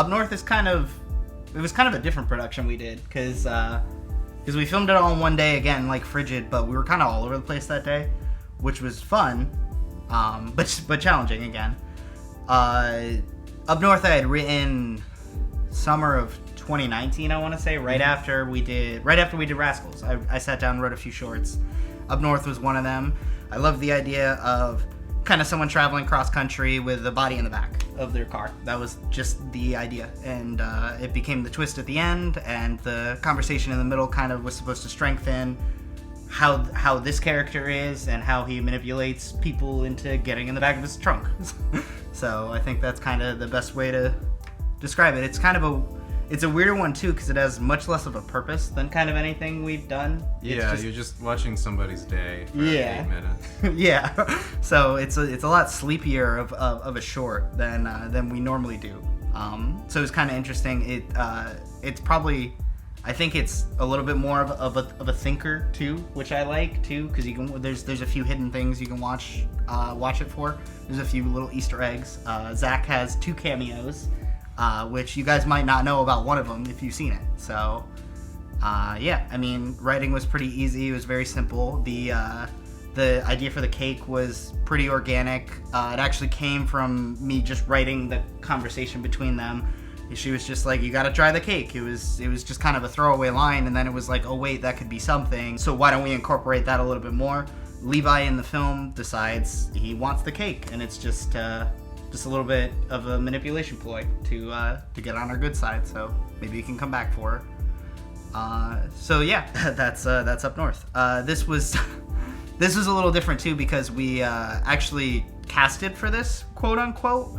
Up North is it was kind of a different production we did, because we filmed it all in one day, again, like Frigid, but we were kind of all over the place that day, which was fun, but challenging again. Up North I had written summer of 2019, I want to say, right after we did Rascals. I sat down and wrote a few shorts. Up North was one of them. I loved the idea of kind of someone traveling cross country with a body in the back of their car. That was just the idea, and it became the twist at the end, and the conversation in the middle kind of was supposed to strengthen how this character is and how he manipulates people into getting in the back of his trunk. So I think that's kind of the best way to describe it. It's a weirder one too, because it has much less of a purpose than kind of anything we've done. You're just watching somebody's day for 8 minutes. Yeah, so it's a lot sleepier of a short than we normally do. So it's kind of interesting. It's probably, I think it's a little bit more of a thinker too, which I like too, because there's a few hidden things you can watch it for. There's a few little Easter eggs. Zach has 2 cameos. Which you guys might not know about one of them if you've seen it. So, I mean, writing was pretty easy. It was very simple. The idea for the cake was pretty organic. It actually came from me just writing the conversation between them. She was just like, "You got to try the cake." It was just kind of a throwaway line, and then it was like, "Oh wait, that could be something. So why don't we incorporate that a little bit more?" Levi in the film decides he wants the cake, and it's just a little bit of a manipulation ploy to get on our good side, so maybe you can come back for her. So yeah, that's Up North. This was a little different too, because we actually casted for this, quote unquote.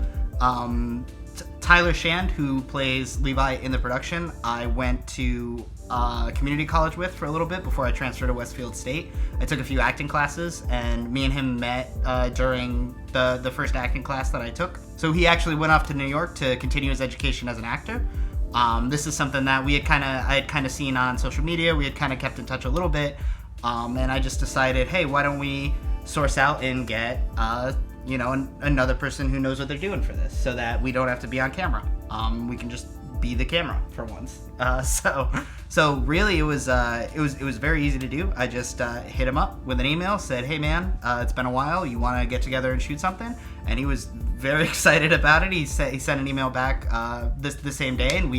Tyler Shand, who plays Levi in the production, I went to community college with for a little bit before I transferred to Westfield State. I took a few acting classes, and me and him met during the first acting class that I took. So he actually went off to New York to continue his education as an actor. This is something that I had kind of seen on social media. We had kind of kept in touch a little bit, and I just decided, hey, why don't we source out and get another person who knows what they're doing for this, so that we don't have to be on camera. We can just be the camera for once. So really it was very easy to do. I just hit him up with an email, said, "Hey man, it's been a while. You want to get together and shoot something?" And he was very excited about it. He sent an email back the same day, and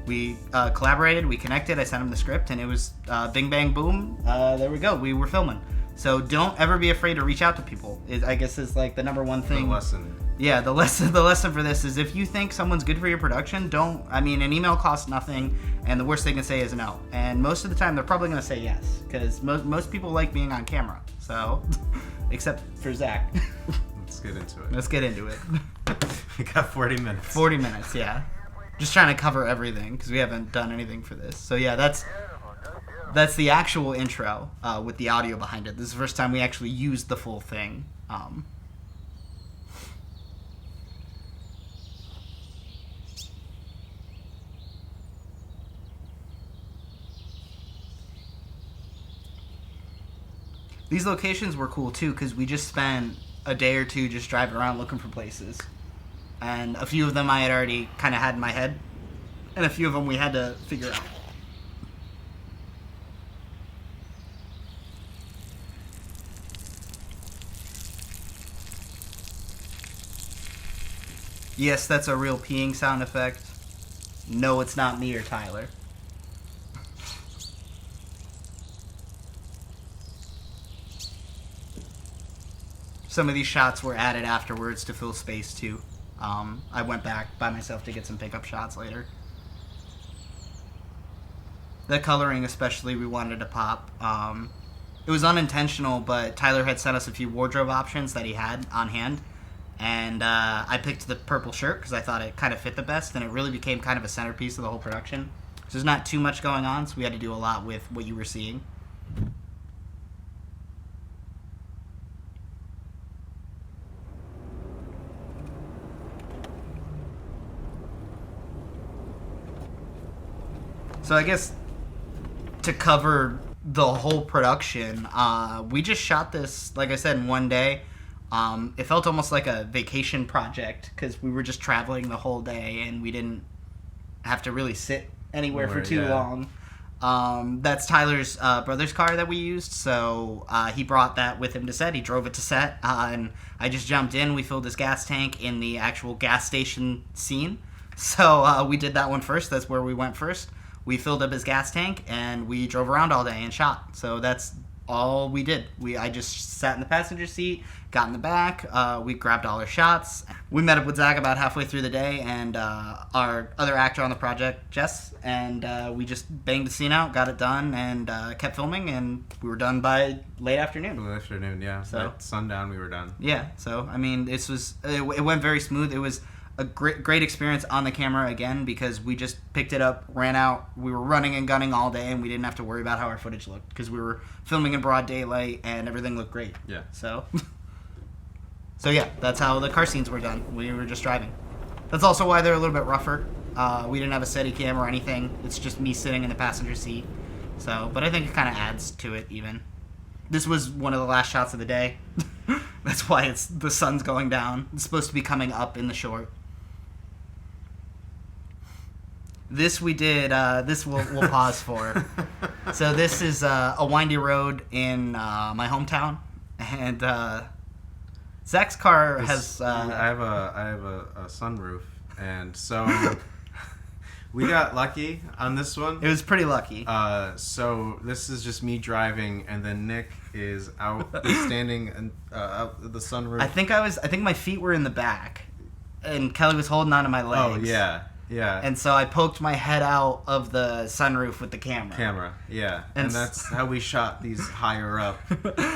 we collaborated, we connected. I sent him the script, and it was bing bang boom. There we go. We were filming. So don't ever be afraid to reach out to people. I guess is like the number one thing. The lesson. Yeah, the lesson for this is, if you think someone's good for your production, an email costs nothing, and the worst they can say is no. And most of the time, they're probably going to say yes, because most people like being on camera. So, except for Zach. Let's get into it. We got 40 minutes. 40 minutes, yeah. Just trying to cover everything, because we haven't done anything for this. So yeah, that's the actual intro with the audio behind it. This is the first time we actually used the full thing. These locations were cool too, because we just spent a day or two just driving around looking for places. And a few of them I had already kind of had in my head, and a few of them we had to figure out. Yes, that's a real peeing sound effect. No, it's not me or Tyler. Some of these shots were added afterwards to fill space too. I went back by myself to get some pickup shots later. The coloring especially, we wanted to pop. It was unintentional, but Tyler had sent us a few wardrobe options that he had on hand. And I picked the purple shirt because I thought it kind of fit the best, and it really became kind of a centerpiece of the whole production. So there's not too much going on, so we had to do a lot with what you were seeing. So I guess to cover the whole production, we just shot this, like I said, in one day. It felt almost like a vacation project because we were just traveling the whole day, and we didn't have to really sit anywhere for Right, too yeah. long. That's Tyler's brother's car that we used, so he brought that with him to set. He drove it to set, and I just jumped in. We filled his gas tank in the actual gas station scene. So we did that one first. That's where we went first. We filled up his gas tank, and we drove around all day and shot. So that's all we did. I just sat in the passenger seat, got in the back, we grabbed all our shots. We met up with Zach about halfway through the day, and our other actor on the project, Jess, and we just banged the scene out, got it done, and kept filming, and we were done by late afternoon. Late afternoon, yeah. So at sundown, we were done. Yeah, so I mean, it went very smooth. It was a great experience on the camera again, because we just picked it up, ran out, we were running and gunning all day, and we didn't have to worry about how our footage looked, because we were filming in broad daylight and everything looked great. Yeah. So yeah, that's how the car scenes were done. We were just driving. That's also why they're a little bit rougher. We didn't have a Steadicam or anything. It's just me sitting in the passenger seat. So, but I think it kind of adds to it even. This was one of the last shots of the day. That's why the sun's going down. It's supposed to be coming up in the short. This we did. This we'll pause for. So this is a windy road in my hometown, and Zach's car has. I have a sunroof, and so we got lucky on this one. It was pretty lucky. So this is just me driving, and then Nick is standing out the sunroof. I think my feet were in the back, and Kelly was holding onto my legs. Oh yeah. Yeah. And so I poked my head out of the sunroof with the camera. Yeah. And that's how we shot these higher up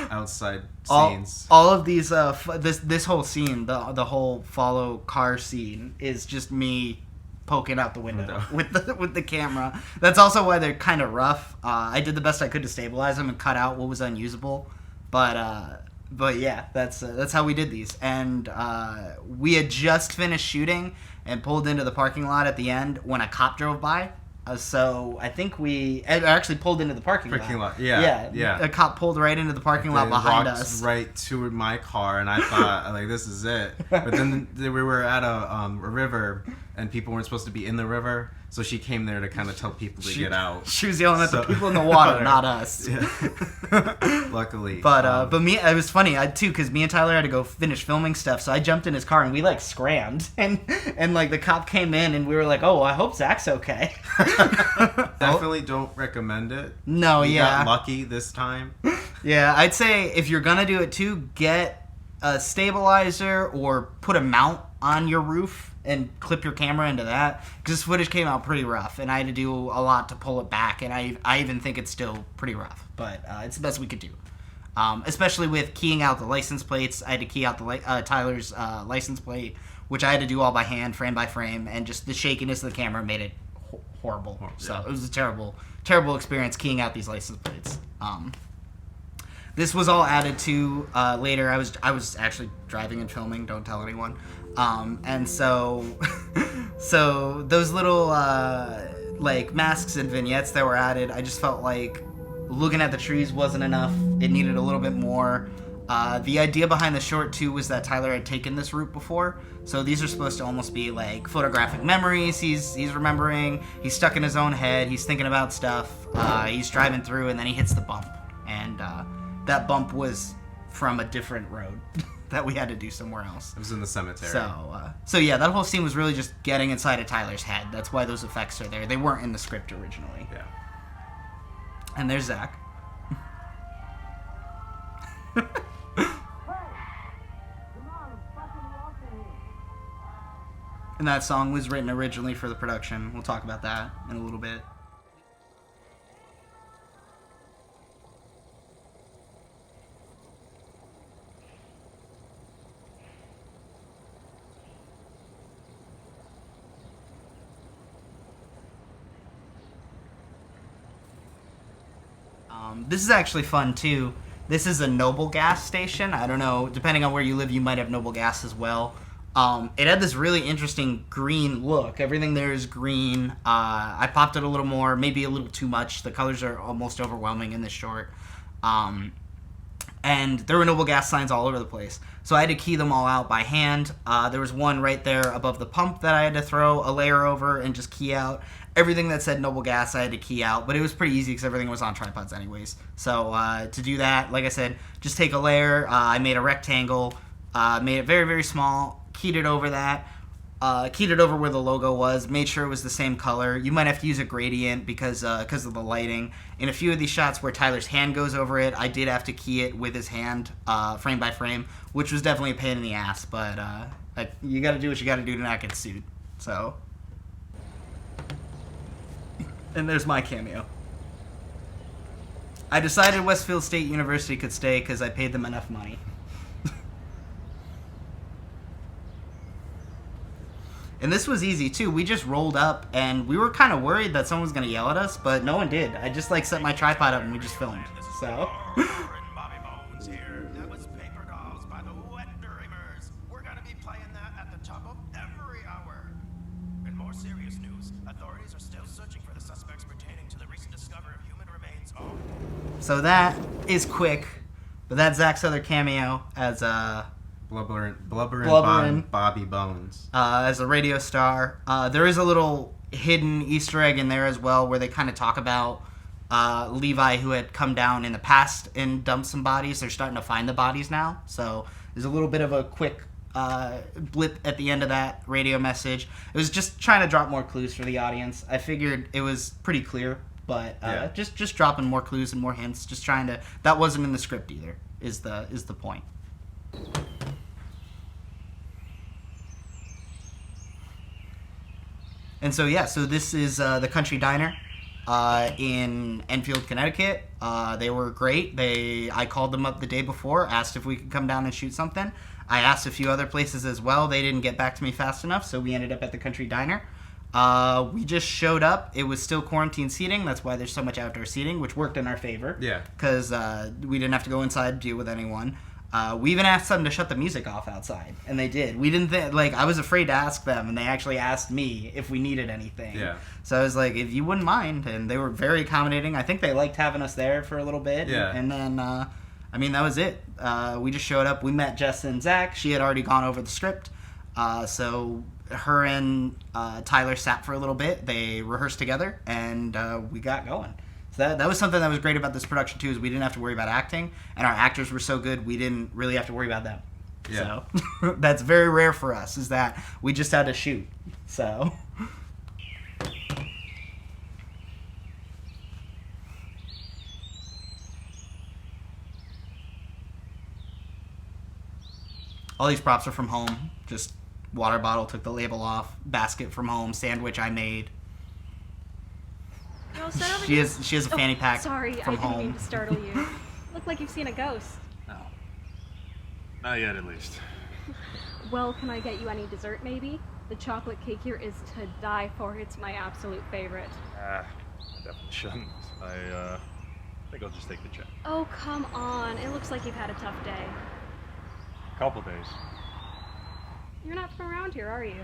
outside scenes. All of these, this whole scene, the whole follow car scene is just me poking out the window with the camera. That's also why they're kind of rough. I did the best I could to stabilize them and cut out what was unusable. But yeah, that's how we did these. And we had just finished shooting and pulled into the parking lot at the end when a cop drove by. So I think we actually pulled into the parking lot. Yeah. A cop pulled right into the parking lot behind us. Right to my car, and I thought, like, this is it. But then we were at a river, and people weren't supposed to be in the river, so she came there to kind of tell people to get out. She was yelling at the people in the water, not us. Yeah. Luckily. But me, it was funny, too, because me and Tyler had to go finish filming stuff, so I jumped in his car, and we, like, scrammed. And like, the cop came in, and we were like, oh, I hope Zach's okay. Definitely don't recommend it. No, we got lucky this time. Yeah, I'd say if you're gonna do it too, get a stabilizer or put a mount on your roof and clip your camera into that, because this footage came out pretty rough, and I had to do a lot to pull it back, and I even think it's still pretty rough, but it's the best we could do. Especially with keying out the license plates. I had to key out Tyler's license plate, which I had to do all by hand, frame by frame, and just the shakiness of the camera made it horrible. So it was a terrible experience keying out these license plates. This was all added to later. I was actually driving and filming. Don't tell anyone. And so those little like masks and vignettes that were added, I just felt like looking at the trees wasn't enough. It needed a little bit more. The idea behind the short too was that Tyler had taken this route before, so these are supposed to almost be like photographic memories. He's remembering. He's stuck in his own head. He's thinking about stuff. He's driving through, and then he hits the bump, and that bump was from a different road that we had to do somewhere else. It was in the cemetery. So yeah, that whole scene was really just getting inside of Tyler's head. That's why those effects are there. They weren't in the script originally. Yeah. And there's Zach. And that song was written originally for the production. We'll talk about that in a little bit. This is actually fun too. This is a Noble gas station. I don't know, depending on where you live, you might have Noble gas as well. It had this really interesting green look. Everything there is green. I popped it a little more, maybe a little too much. The colors are almost overwhelming in this short. and there were Noble Gas signs all over the place. So I had to key them all out by hand. There was one right there above the pump that I had to throw a layer over and just key out. Everything that said Noble Gas I had to key out, but it was pretty easy because everything was on tripods anyways. So to do that, like I said, just take a layer. I made a rectangle, made it very, very small, keyed it over that. Keyed it over where the logo was, made sure it was the same color. You might have to use a gradient because of the lighting. In a few of these shots where Tyler's hand goes over it, I did have to key it with his hand, frame by frame, which was definitely a pain in the ass, but you gotta do what you gotta do to not get sued. So. And there's my cameo. I decided Westfield State University could stay because I paid them enough money. And this was easy too. We just rolled up and we were kind of worried that someone was going to yell at us, but no one did. I just set my tripod up and we just filmed. So. So that is quick, but that's Zach's other cameo as Blubberin' Bobby Bones. As a radio star. There is a little hidden Easter egg in there as well where they kind of talk about Levi, who had come down in the past and dumped some bodies. They're starting to find the bodies now. So there's a little bit of a quick blip at the end of that radio message. It was just trying to drop more clues for the audience. I figured it was pretty clear, but just dropping more clues and more hints. Just trying to... That wasn't in the script either, is the point. And so this is the Country Diner in Enfield, Connecticut. They were great. I called them up the day before, asked if we could come down and shoot something. I asked a few other places as well. They didn't get back to me fast enough, so we ended up at the Country Diner. We just showed up. It was still quarantine seating. That's why there's so much outdoor seating, which worked in our favor. Yeah. Because we didn't have to go inside and deal with anyone. We even asked them to shut the music off outside, and they did. We didn't I was afraid to ask them, and they actually asked me if we needed anything. Yeah. So I was like, if you wouldn't mind, and they were very accommodating. I think they liked having us there for a little bit. Yeah. And then, that was it. We just showed up. We met Jess and Zach. She had already gone over the script, so her and Tyler sat for a little bit. They rehearsed together, and we got going. So that was something that was great about this production too, is we didn't have to worry about acting, and our actors were so good we didn't really have to worry about them. Yeah. So that's very rare for us, is that we just had to shoot. So. All these props are from home. Just water bottle, took the label off, basket from home, sandwich I made. She has a fanny pack from home. Sorry, I didn't mean to startle you. Look like you've seen a ghost. No. Not yet, at least. Well, can I get you any dessert, maybe? The chocolate cake here is to die for. It's my absolute favorite. I definitely shouldn't. I think I'll just take the check. Oh, come on. It looks like you've had a tough day. Couple days. You're not from around here, are you?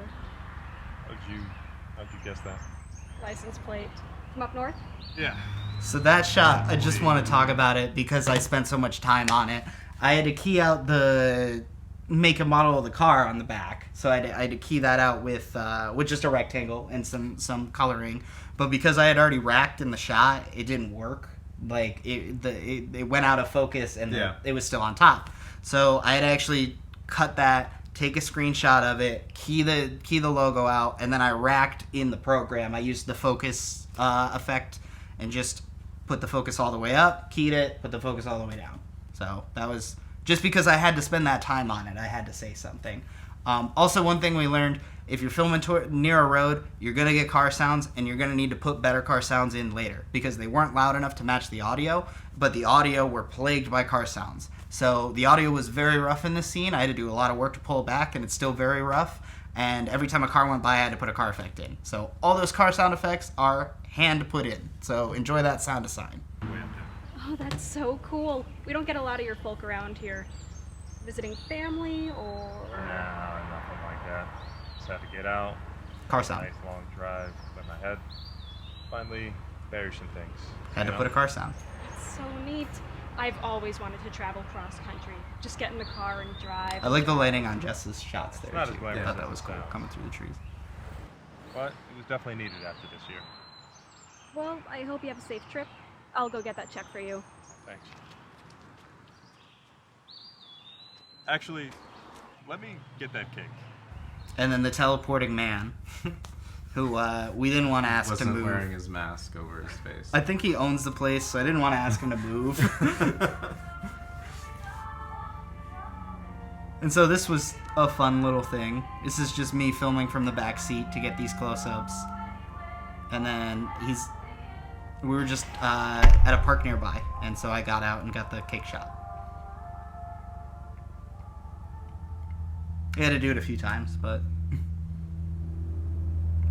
How'd you guess that? License plate. From up north? Yeah. So that shot, I just want to talk about it because I spent so much time on it. I had to key out the make and model of the car on the back. So I had to key that out with just a rectangle and some coloring. But because I had already racked in the shot, it didn't work. Like, it went out of focus and it was still on top. So I had to actually cut that, take a screenshot of it, key the logo out, and then I racked in the program. I used the focus effect and just put the focus all the way up, keyed it, put the focus all the way down. So that was just because I had to spend that time on it. I had to say something. Also, one thing we learned, if you're filming near a road, you're going to get car sounds, and you're going to need to put better car sounds in later because they weren't loud enough to match the audio, but the audio were plagued by car sounds. So the audio was very rough in this scene. I had to do a lot of work to pull it back, and it's still very rough. And every time a car went by, I had to put a car effect in. So all those car sound effects are hand put in. So enjoy that sound design. Oh, that's so cool. We don't get a lot of your folk around here. Visiting family or... Nah, nothing like that. Just had to get out. Car sound. Nice long drive. Clear my head. Finally, bury some things. Had to put a car sound. That's so neat. I've always wanted to travel cross country. Just get in the car and drive. I like the lighting on Jess's shots there, not as too. I glamorous thought that as was it cool, sounds. coming through the trees. But it was definitely needed after this year. Well, I hope you have a safe trip. I'll go get that check for you. Thanks. Actually, let me get that cake. And then the teleporting man, who we didn't want to ask to Wasn't move. wearing his mask over his face. I think he owns the place, so I didn't want to ask him to move. And so this was a fun little thing. This is just me filming from the back seat to get these close-ups. And then we were just at a park nearby, and so I got out and got the cake shot. I had to do it a few times, but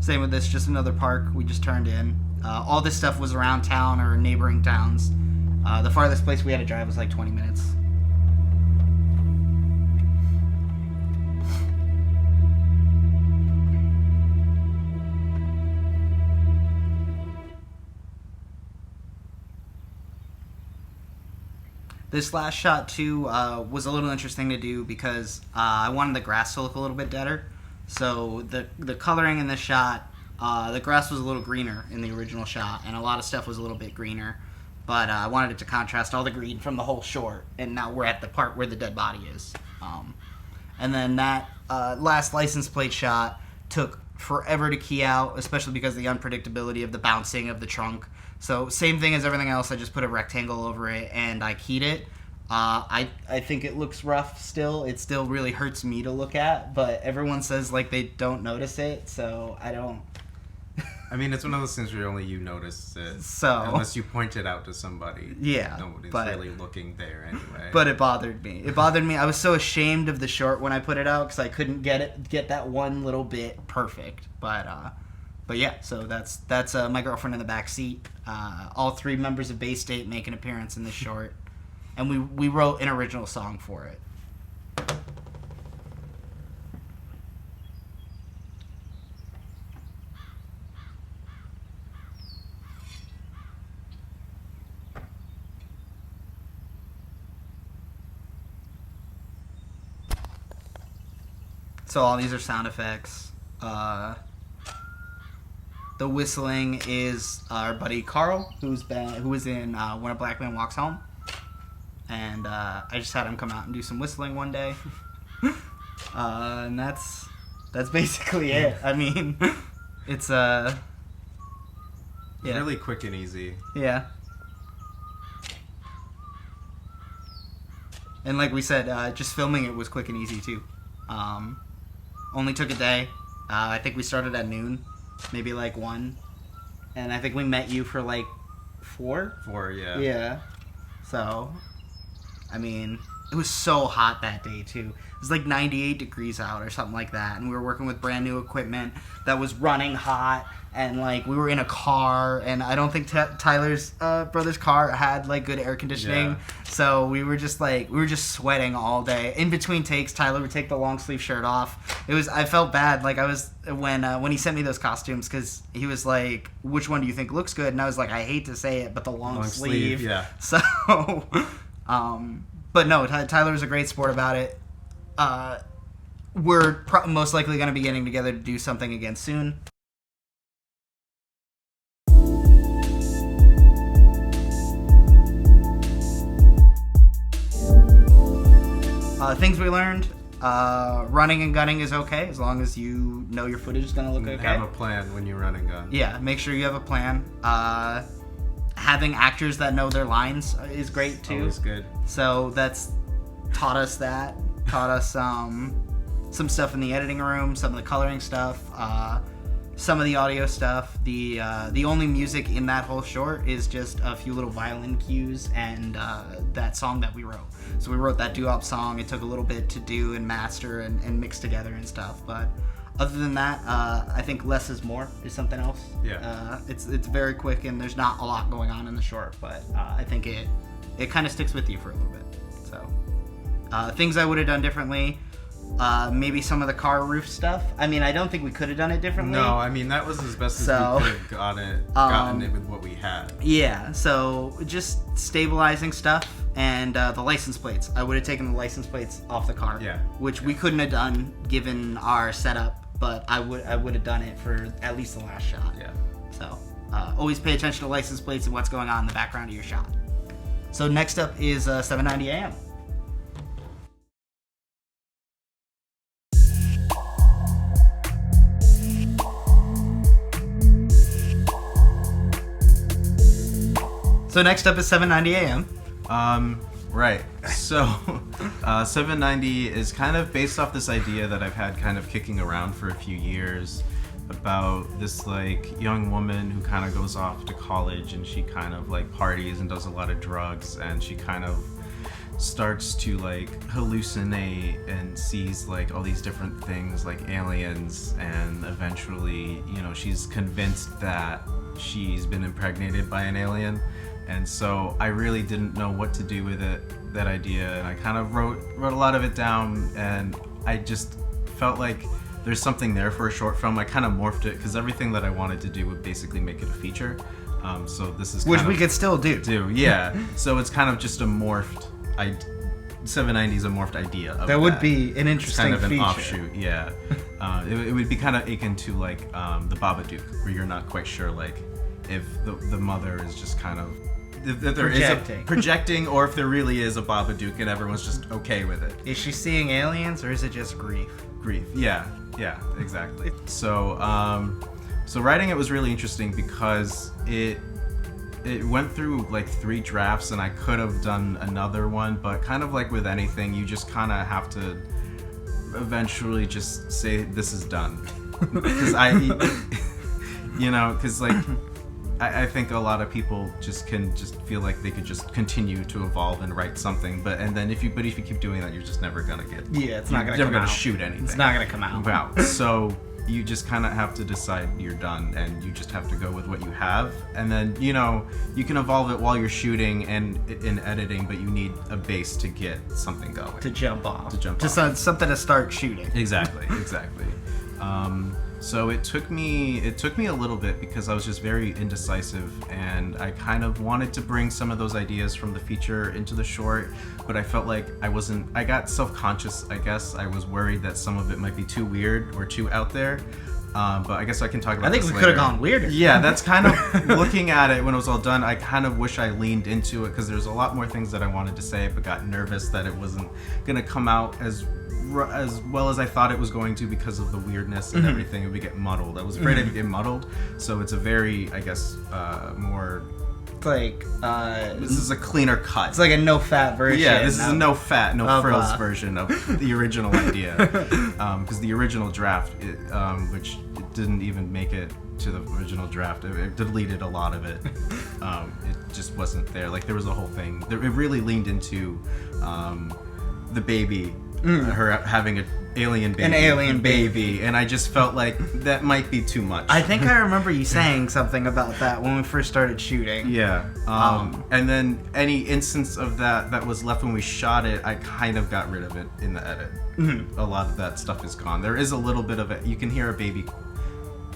same with this, just another park we just turned in. All this stuff was around town or neighboring towns. The farthest place we had to drive was like 20 minutes. This last shot, too, was a little interesting to do because I wanted the grass to look a little bit deader. So the coloring in this shot, the grass was a little greener in the original shot, and a lot of stuff was a little bit greener. But I wanted it to contrast all the green from the whole short, and now we're at the part where the dead body is. And then that last license plate shot took forever to key out, especially because of the unpredictability of the bouncing of the trunk. So same thing as everything else, I just put a rectangle over it and I keyed it. I think it looks rough still. It still really hurts me to look at, but everyone says like they don't notice it, so I don't. I mean, it's one of those things where only you notice it. So unless you point it out to somebody. Yeah, Nobody's but- really looking there anyway. But it bothered me. I was so ashamed of the short when I put it out because I couldn't get that one little bit perfect. But yeah, so that's my girlfriend in the back seat. All three members of Bay State make an appearance in this short, and we wrote an original song for it. So all these are sound effects. The whistling is our buddy Carl, who was in When a Black Man Walks Home, and I just had him come out and do some whistling one day, and that's basically it. I mean, it's It's yeah, really quick and easy. yeah. And like we said, just filming it was quick and easy too. Only took a day. I think we started at noon, maybe like 1. And I think we met you for like 4? 4, yeah. Yeah. So, I mean, it was so hot that day too. It was like 98 degrees out or something like that. And we were working with brand new equipment that was running hot. And like we were in a car, and I don't think Tyler's brother's car had like good air conditioning. Yeah. So we were just sweating all day. In between takes, Tyler would take the long sleeve shirt off. I felt bad. Like I was when he sent me those costumes, because he was like, "Which one do you think looks good?" And I was like, "I hate to say it, but the long sleeve." Yeah. So, but no, Tyler was a great sport about it. We're most likely going to be getting together to do something again soon. Things we learned: running and gunning is okay as long as you know your footage is going to look okay. Have a plan when you run and gun. Yeah, make sure you have a plan. Having actors that know their lines is great too. Always good. So that's taught us some stuff in the editing room, some of the coloring stuff, some of the audio stuff. The only music in that whole short is just a few little violin cues and that song that we wrote. So we wrote that doo-wop song. It took a little bit to do and master and mix together and stuff, but other than that, I think less is more is something else. Yeah. It's very quick and there's not a lot going on in the short, but I think it kind of sticks with you for a little bit. So things I would have done differently. Maybe some of the car roof stuff. I mean, I don't think we could have done it differently. No, I mean, that was as best as we could have gotten it with what we had. Yeah, so just stabilizing stuff and the license plates. I would have taken the license plates off the car. Yeah. Which we couldn't have done given our setup, but I would have done it for at least the last shot. Yeah. So always pay attention to license plates and what's going on in the background of your shot. So next up is 7:90 a.m. So next up is 7:90 a.m. Right. So 790 is kind of based off this idea that I've had kind of kicking around for a few years about this like young woman who kind of goes off to college and she kind of like parties and does a lot of drugs, and she kind of starts to like hallucinate and sees like all these different things like aliens, and eventually, you know, she's convinced that she's been impregnated by an alien. And so I really didn't know what to do with that idea, and I kind of wrote a lot of it down, and I just felt like there's something there for a short film. I kind of morphed it because everything that I wanted to do would basically make it a feature. So this is Which we could still do. Yeah. So it's kind of just a morphed. 790 is a morphed idea of that would be an interesting kind of an feature. offshoot. Yeah. It would be kind of akin to like the Babadook, where you're not quite sure like if the mother is just kind of that there projecting. is projecting, or if there really is a Babadook and everyone's just okay with it. Is she seeing aliens, or is it just grief? Grief. Yeah, exactly. So so writing it was really interesting because it went through like 3 drafts, and I could have done another one, but kind of like with anything, you just kind of have to eventually just say this is done. Because because like I think a lot of people just feel like they could just continue to evolve and write something, but if you keep doing that, you're just never gonna get. Yeah, it's not gonna never come gonna out. shoot anything. It's not gonna come out. Wow. So you just kind of have to decide you're done, and you just have to go with what you have, and then you can evolve it while you're shooting and in editing, but you need a base to get something going. To jump off. Just something to start shooting. Exactly. So it took me a little bit because I was just very indecisive, and I kind of wanted to bring some of those ideas from the feature into the short, but I felt like I got self-conscious, I guess. I was worried that some of it might be too weird or too out there. But I guess I can talk about this I think we later. could have gone weirder. Yeah, that's kind of looking at it when it was all done. I kind of wish I leaned into it because there's a lot more things that I wanted to say, but got nervous that it wasn't gonna come out as well as I thought it was going to because of the weirdness and everything. It would get muddled. I was afraid it would get muddled. So it's a very, I guess, more. It's like this is a cleaner cut. It's like a no-fat version. Yeah, this is a no-fat, no-frills of, version of the original idea. Because the original draft, which didn't even make it to the original draft, it deleted a lot of it. It just wasn't there. Like, there was a whole thing. It really leaned into the baby, her having an alien baby. And I just felt like that might be too much. I think I remember you saying something about that when we first started shooting. Yeah. And then any instance of that was left when we shot it, I kind of got rid of it in the edit. A lot of that stuff is gone. There is a little bit of it. You can hear a baby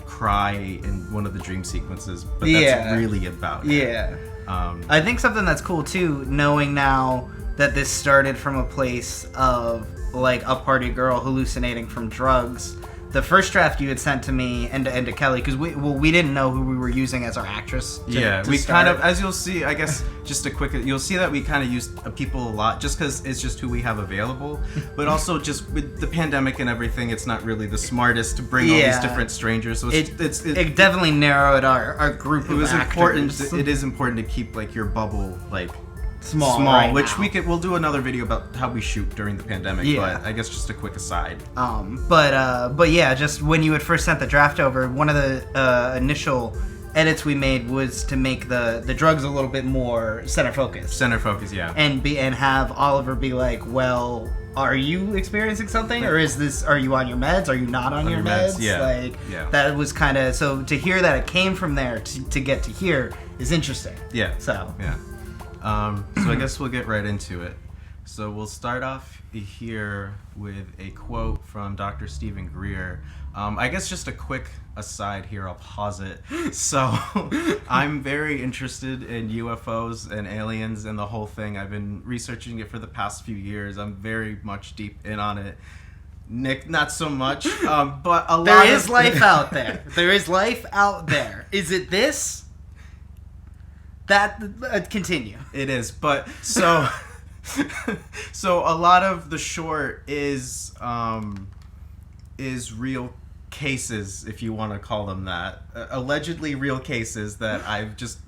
cry in one of the dream sequences, but that's really about it. Yeah. I think something that's cool too, knowing now that this started from a place of like a party girl hallucinating from drugs. The first draft you had sent to me and to Kelly, because we didn't know who we were using as our actress. We kind of, as you'll see, I guess, just a quick, you'll see that we kind of use people a lot just because it's just who we have available. But also just with the pandemic and everything, it's not really the smartest to bring all these different strangers. So it definitely narrowed our group of actors. It is important to keep like your bubble like small right which now. we'll do another video about how we shoot during the pandemic, but I guess just a quick aside. But yeah, just when you had first sent the draft over, one of the initial edits we made was to make the drugs a little bit more center focus, yeah, and have Oliver be like, well, are you experiencing something, or are you on your meds? Are you not on your meds? That was kind of, so to hear that it came from there to get to here is interesting. So I guess we'll get right into it. So we'll start off here with a quote from Dr. Stephen Greer. I guess just a quick aside here, I'll pause it. So I'm very interested in UFOs and aliens and the whole thing. I've been researching it for the past few years. I'm very much deep in on it. Nick, not so much, but a lot There is life out there. There is life out there. Is it this? That continue. It is, but so so a lot of the short is real cases, if you want to call them that, allegedly real cases that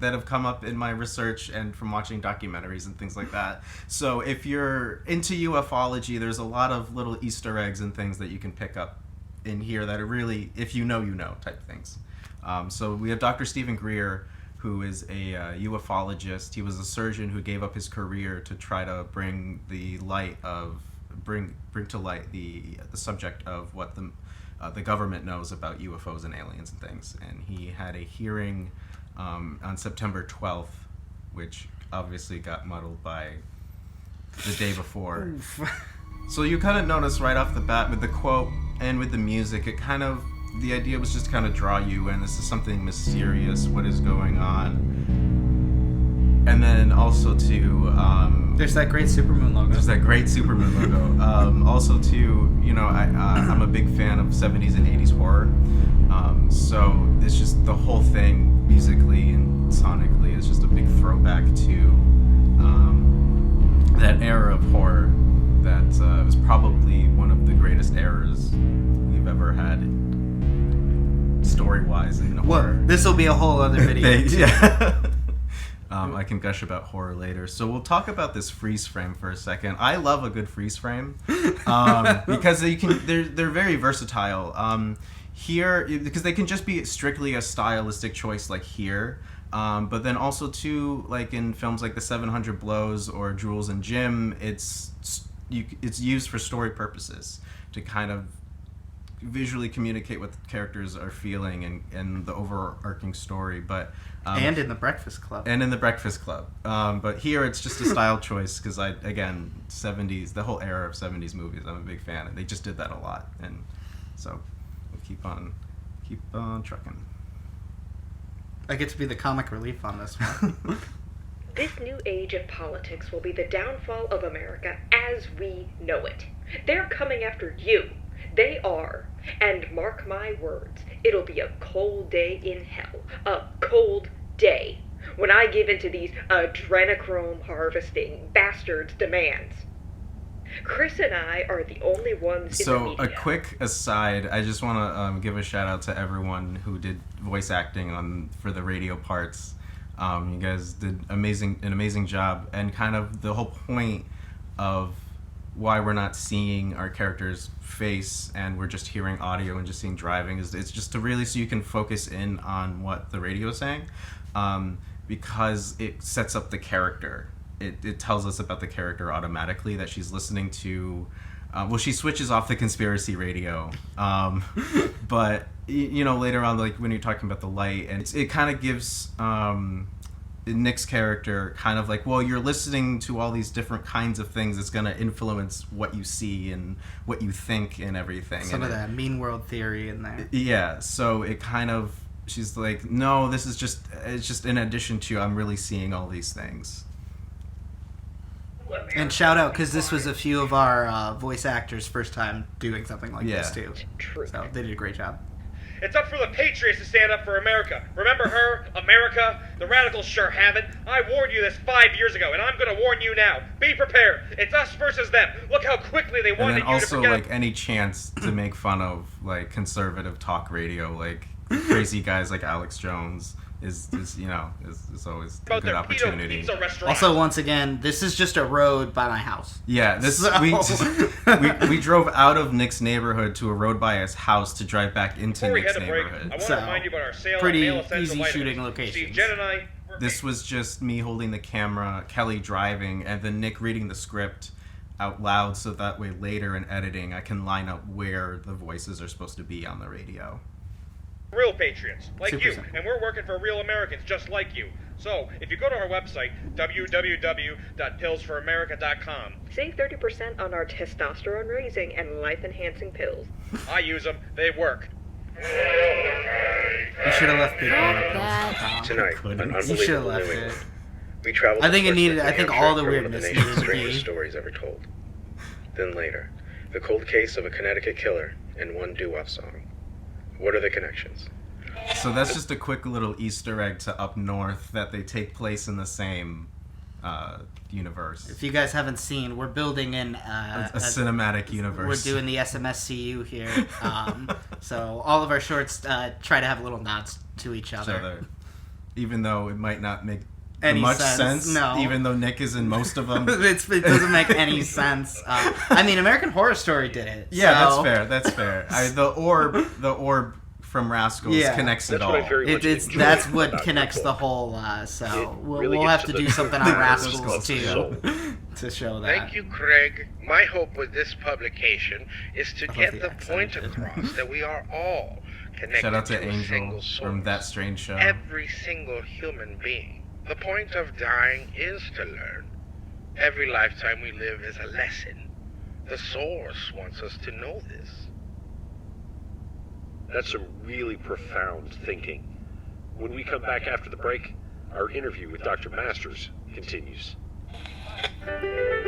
have come up in my research and from watching documentaries and things like that. So if you're into ufology, there's a lot of little Easter eggs and things that you can pick up in here that are really, if you know type things. So we have Dr. Stephen Greer, who is a ufologist. He was a surgeon who gave up his career to try to bring to light the subject of what the government knows about UFOs and aliens and things. And he had a hearing on September 12th, which obviously got muddled by the day before. So you kind of notice right off the bat with the quote and with the music, the idea was just kind of draw you in. This is something mysterious. What is going on? And then also to There's that great Supermoon logo. Also to, I'm a big fan of 70s and 80s horror. So it's just the whole thing musically and sonically is just a big throwback to that era of horror that was probably one of the greatest eras we've ever had story-wise in horror. Well, this will be a whole other video. Yeah. I can gush about horror later. So we'll talk about this freeze frame for a second. I love a good freeze frame because they're very versatile. Here, because they can just be strictly a stylistic choice like here, but then also too, like in films like The 700 Blows or Jules and Jim, it's used for story purposes to kind of visually communicate what the characters are feeling and the overarching story, but and in the Breakfast Club. But here it's just a style choice because 70s, the whole era of 70s movies, I'm a big fan, and they just did that a lot, and so we'll keep on trucking. I get to be the comic relief on this one. This new age of politics will be the downfall of America as we know it. They're coming after you. They are. And mark my words, it'll be a cold day in hell. A cold day. When I give in to these adrenochrome harvesting bastards' demands. Chris and I are the only ones in the media. So, a quick aside, I just want to give a shout out to everyone who did voice acting for the radio parts. You guys did an amazing job, and kind of the whole point of why we're not seeing our character's face and we're just hearing audio and just seeing driving is it's just to really so you can focus in on what the radio is saying, because it sets up the character. It tells us about the character automatically that she's listening to. She switches off the conspiracy radio, but later on, like when you're talking about the light, and it kind of gives Nick's character kind of like, well, you're listening to all these different kinds of things. It's going to influence what you see and what you think and everything. Some of that mean world theory in there. Yeah, so it kind of, she's like, no, it's just in addition to, I'm really seeing all these things. And shout out, because this was a few of our voice actors' first time doing something like this too. True. So they did a great job. It's up for the Patriots to stand up for America. Remember her? America? The radicals sure haven't. I warned you this 5 years ago, and I'm gonna warn you now. Be prepared. It's us versus them. Look how quickly they wanted you to forget. And then also, like, any chance to make fun of, like, conservative talk radio, like, crazy guys like Alex Jones is always a good opportunity. Also, once again, this is just a road by my house. Yeah, we drove out of Nick's neighborhood to a road by his house to drive back into Nick's neighborhood. I want to remind you about our sale pretty on male essential easy vitamins. shooting locations. Steve, Jen, and I. This was just me holding the camera, Kelly driving, and then Nick reading the script out loud, so that way later in editing I can line up where the voices are supposed to be on the radio. Real patriots, like Super you, simple. and we're working for real Americans just like you. So, if you go to our website, www.pillsforamerica.com, Save 30% on our testosterone raising and life enhancing pills. I use them, they work. You should have left people on the that. Tonight, an You should have unbelievable left New it. England. We traveled I think to it needed. Portsmouth, I think New all the Hampshire, for one of weirdness the needed nation's to strangest be. stories ever told. Then later, the cold case of a Connecticut killer and one doo-wop song. What are the connections? So that's just a quick little Easter egg to Up North that they take place in the same universe. If you guys haven't seen, we're building in A cinematic universe. We're doing the SMSCU here. So all of our shorts try to have little nods to each other. Even though it might not make Any much sense. sense. No. Even though Nick is in most of them. It doesn't make any sense. I mean, American Horror Story did it. Yeah, so that's fair. The orb from Rascals connects it That's all. what I very much enjoyed that's what about connects your the book. whole. So It we'll, really we'll gets have to to do the- something on the Rascals soul. too to show that. Thank you, Craig. My hope with this publication is to love get the the point accent. across that we are all connected Shout out to a single Angel source. from That Strange Show. Every single human being. The point of dying is to learn. Every lifetime we live is a lesson. The source wants us to know this. That's some really profound thinking. When we come back after the break, our interview with Dr. Masters continues.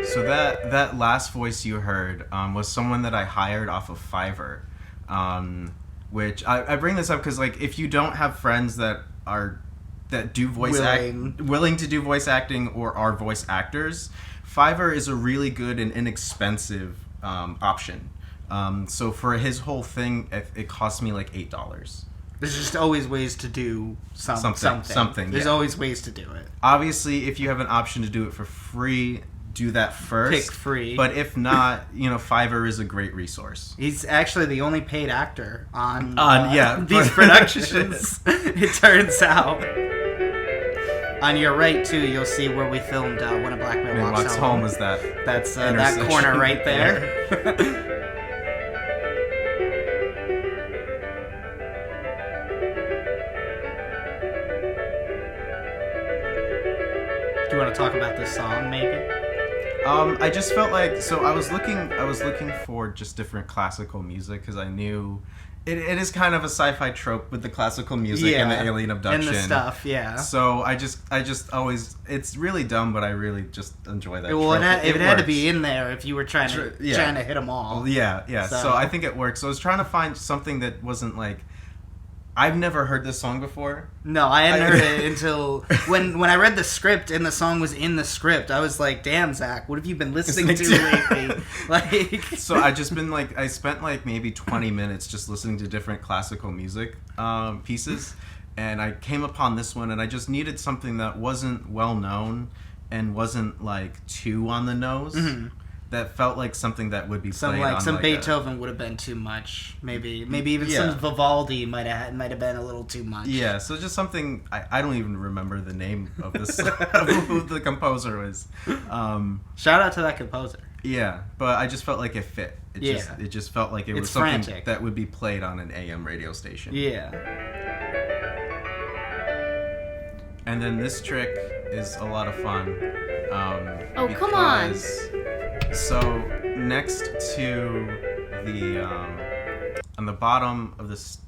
So that last voice you heard was someone that I hired off of Fiverr. Which I bring this up because like if you don't have friends that do willing to do voice acting or are voice actors, Fiverr is a really good and inexpensive option. So for his whole thing, it cost me like $8. There's just always ways to do something. There's yeah. always ways to do it. Obviously, if you have an option to do it for free, do that first. Pick free. But if not, Fiverr is a great resource. He's actually the only paid actor on yeah, these productions. It turns out. On your right too, you'll see where we filmed When a Black Man Man Walks Walks Home. Home is that. That's that intersection. corner right there. Do you want to talk about this song, maybe? I just felt like I was looking for just different classical music because I knew it is kind of a sci-fi trope with the classical music and the alien abduction and the stuff, yeah. So I just always, it's really dumb, but I really just enjoy that. Well, trope. it had to works. be in there if you were trying to hit them all. Yeah. So I think it works. So I was trying to find something that wasn't like. I've never heard this song before. No, I hadn't heard it until when I read the script and the song was in the script. I was like, "Damn, Zach, what have you been listening to lately?" Like, so I spent like maybe 20 minutes just listening to different classical music pieces, and I came upon this one, and I just needed something that wasn't well known and wasn't like too on the nose. Mm-hmm. That felt like something that would be played on some like Beethoven would have been too much. Maybe even some Vivaldi might have been a little too much. Yeah, so just something I don't even remember the name of this of who the composer was. Shout out to that composer. Yeah, but I just felt like it fit. It just felt like it was something frantic. that would be played on an AM radio station. Yeah. And then this trick is a lot of fun. Come on. So next to the on the bottom of this,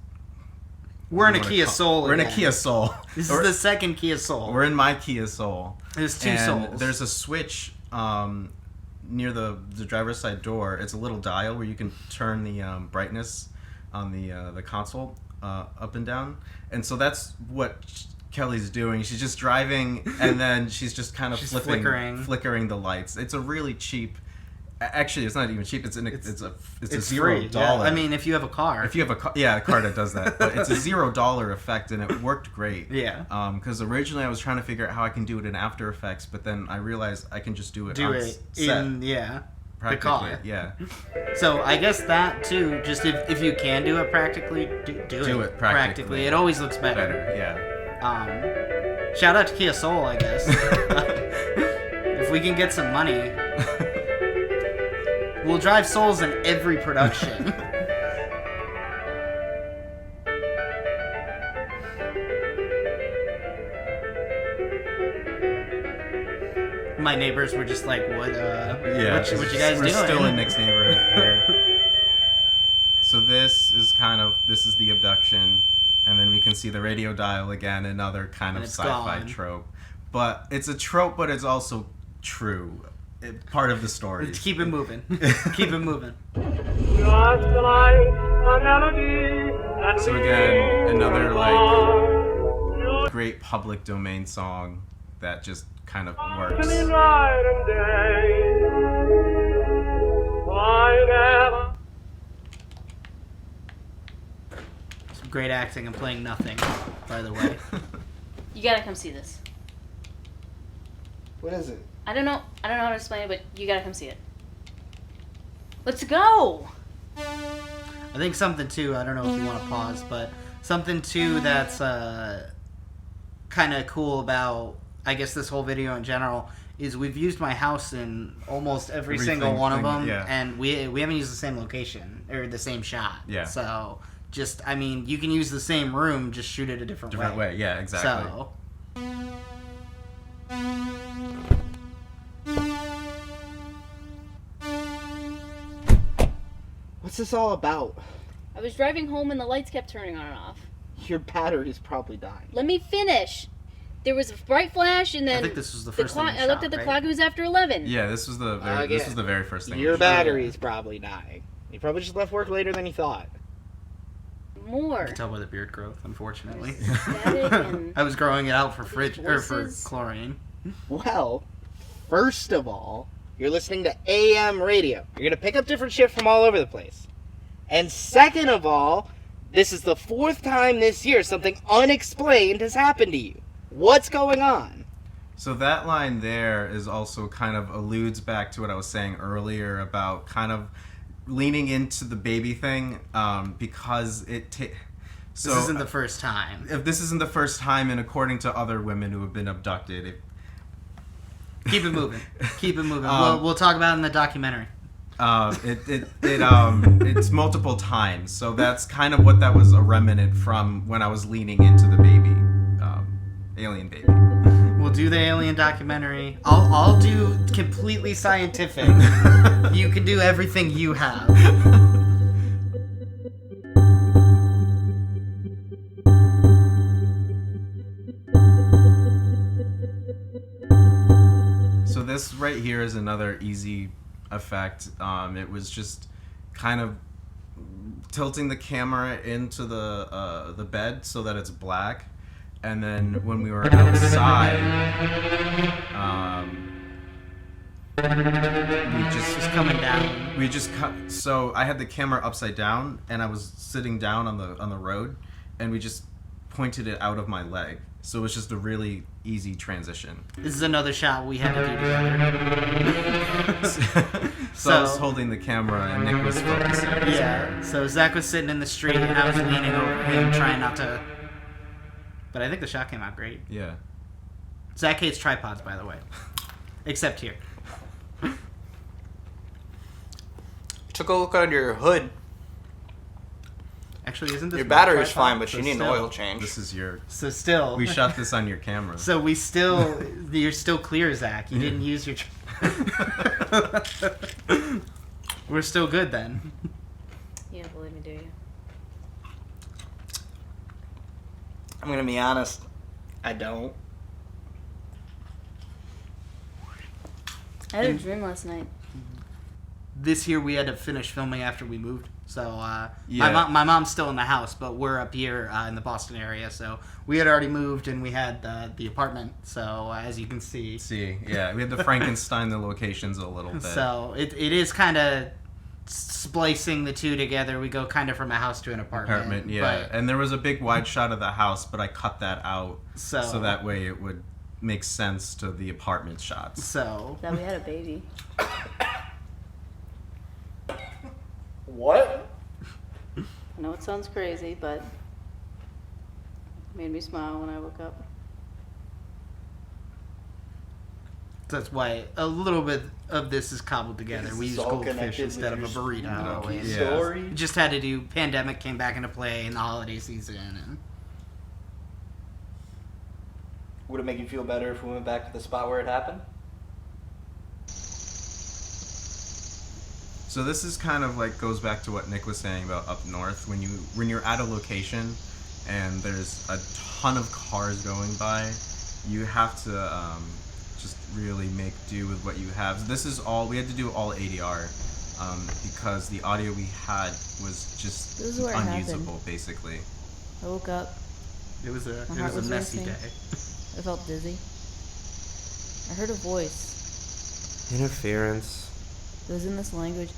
We're in a Kia Soul. We're in a Kia Soul. This is the second Kia Soul. We're in my Kia Soul. There's two and Souls. There's a switch near the driver's side door. It's a little dial where you can turn the brightness on the console up and down. And so that's what Kelly's doing. She's just driving, and then she's just kind of flickering the lights. It's a really cheap. Actually, it's not even cheap. It's a $0. Yeah. I mean, if you have a car. If you have a car that does that. But it's a $0 effect, and it worked great. Yeah. Because originally I was trying to figure out how I can do it in After Effects, but then I realized I can just do it in the car. Yeah. So I guess that too. Just if you can do it practically, do it practically. It always looks better. Yeah. Shout out to Kia Soul, I guess. If we can get some money. We'll drive Souls in every production. My neighbors were just like, what Yeah, what you guys we're doing? still in Nick's neighborhood here. So this is the abduction, and then we can see the radio dial again, another kind of it's sci-fi gone. trope. But it's a trope, but it's also true. Part of the story. Let's keep it moving. Keep it moving. So again, another like great public domain song that just kind of works. Some great acting and playing nothing, by the way. You gotta come see this. What is it? I don't know how to explain it, but you gotta come see it. Let's go! I think something too, I don't know if you want to pause, but something too that's kind of cool about, I guess, this whole video in general is we've used my house in almost every single one of them, yeah. and we haven't used the same location or the same shot. Yeah. So just, I mean, you can use the same room, just shoot it a different way. Yeah, exactly. So. What's this all about? I was driving home and the lights kept turning on and off. Your battery's probably dying. Let me finish. There was a bright flash and then I think this was the first thing you I looked shot, at the right? clock, it was after 11. Yeah, this was the very first thing. Your we shot. battery's probably dying. You probably just left work later than you thought. More. You can tell by the beard growth, unfortunately. Static and I was growing it out for for voices. chlorine. Well, first of all, you're listening to AM radio. You're gonna pick up different shit from all over the place. And second of all, this is the fourth time this year something unexplained has happened to you. What's going on? So that line there is also kind of alludes back to what I was saying earlier about kind of leaning into the baby thing, because This isn't the first time. If this isn't the first time, and according to other women who have been abducted, Keep it moving. Keep it moving. We'll talk about it in the documentary. It's multiple times, so that's kind of what that was a remnant from when I was leaning into the baby, alien baby. We'll do the alien documentary. I'll do completely scientific. You can do everything you have. So this right here is another easy effect. It was just kind of tilting the camera into the bed so that it's black, and then when we were outside, we just coming down. We just cut. So I had the camera upside down, and I was sitting down on the road, and we just pointed it out of my leg. So it was just a really easy transition. This is another shot we had to do together. So I was holding the camera and Nick was focusing. Yeah. So Zach was sitting in the street and I was leaning over him, trying not to. But I think the shot came out great. Yeah. Zach hates tripods, by the way, except here. Took a look under your hood. Actually, isn't this your my battery's tripod? fine, but So you need an still- oil change. This is your. So still. We shot this on your camera. So you're still clear, Zach. You didn't use your. We're still good then. You don't believe me, do you? I'm gonna be honest. I don't. I had a dream last night. This year we had to finish filming after we moved. So Yeah. my mom's still in the house, but we're up here in the Boston area. So we had already moved and we had the apartment. So as you can see. Yeah, we had to Frankenstein the locations a little bit. So it is kind of splicing the two together. We go kind of from a house to an apartment. Yeah. But, And there was a big wide shot of the house, but I cut that out so that way it would make sense to the apartment shots. So That we had a baby. What? I know it sounds crazy, but it made me smile when I woke up. that's why a little bit of this is cobbled together. We use goldfish instead of a burrito. And Story. we just had to do. Pandemic came back into play in the holiday season, and Would it make you feel better if we went back to the spot where it happened? So this is kind of like goes back to what Nick was saying about up north. When you're at a location and there's a ton of cars going by, you have to just really make do with what you have. This is all we had to do all ADR because the audio we had was just unusable, basically. I woke up. It was a My heart was messy racing. day. I felt dizzy. I heard a voice. Interference. It was in this language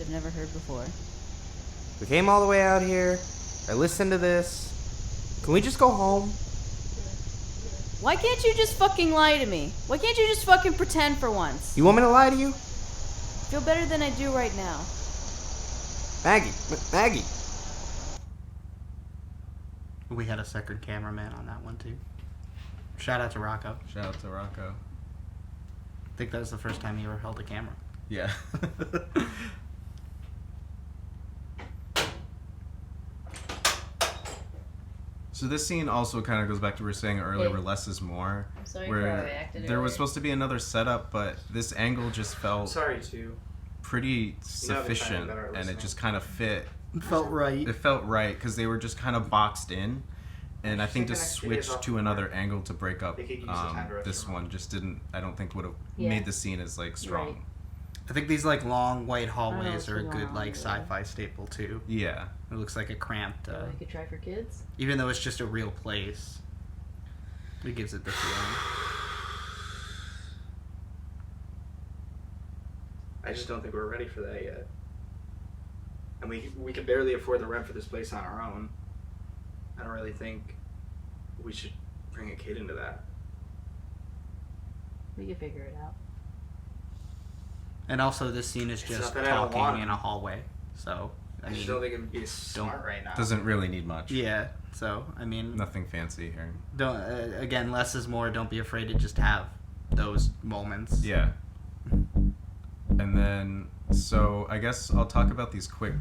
I've never heard before. We came all the way out here. I listened to this. Can we just go home? Why can't you just fucking lie to me? Why can't you just fucking pretend for once? You want me to lie to you? I feel better than I do right now. Maggie. We had a second cameraman on that one too. Shout out to Rocco. Shout out to Rocco. I think that was the first time he ever held a camera. Yeah. So this scene also kind of goes back to what we were saying earlier, where less is more. I'm sorry where for how I acted there was earlier. supposed to be another setup, but this angle just felt Sorry too. pretty sufficient, and it just kind of fit. It felt right. It felt right because they were just kind of boxed in, and I think to Connect switch videos off to the another angle to break up They could use the time to this restaurant. one just didn't. I don't think would have Yeah. made the scene as like strong. Right. I think these like long white what's hallways are a going good on, like really. sci-fi staple too. Yeah. It looks like a cramped, We could try for kids. even though it's just a real place. It gives it the feeling. I just don't think we're ready for that yet. And we can barely afford the rent for this place on our own. I don't really think we should bring a kid into that. We could figure it out. And also, this scene is It's just not that I don't want talking him. in a hallway. So I just don't think it would be smart right now. Doesn't really need much. Yeah. So I mean, Nothing fancy here. don't again, less is more. Don't be afraid to just have those moments. Yeah. And then, so I guess I'll talk about these quick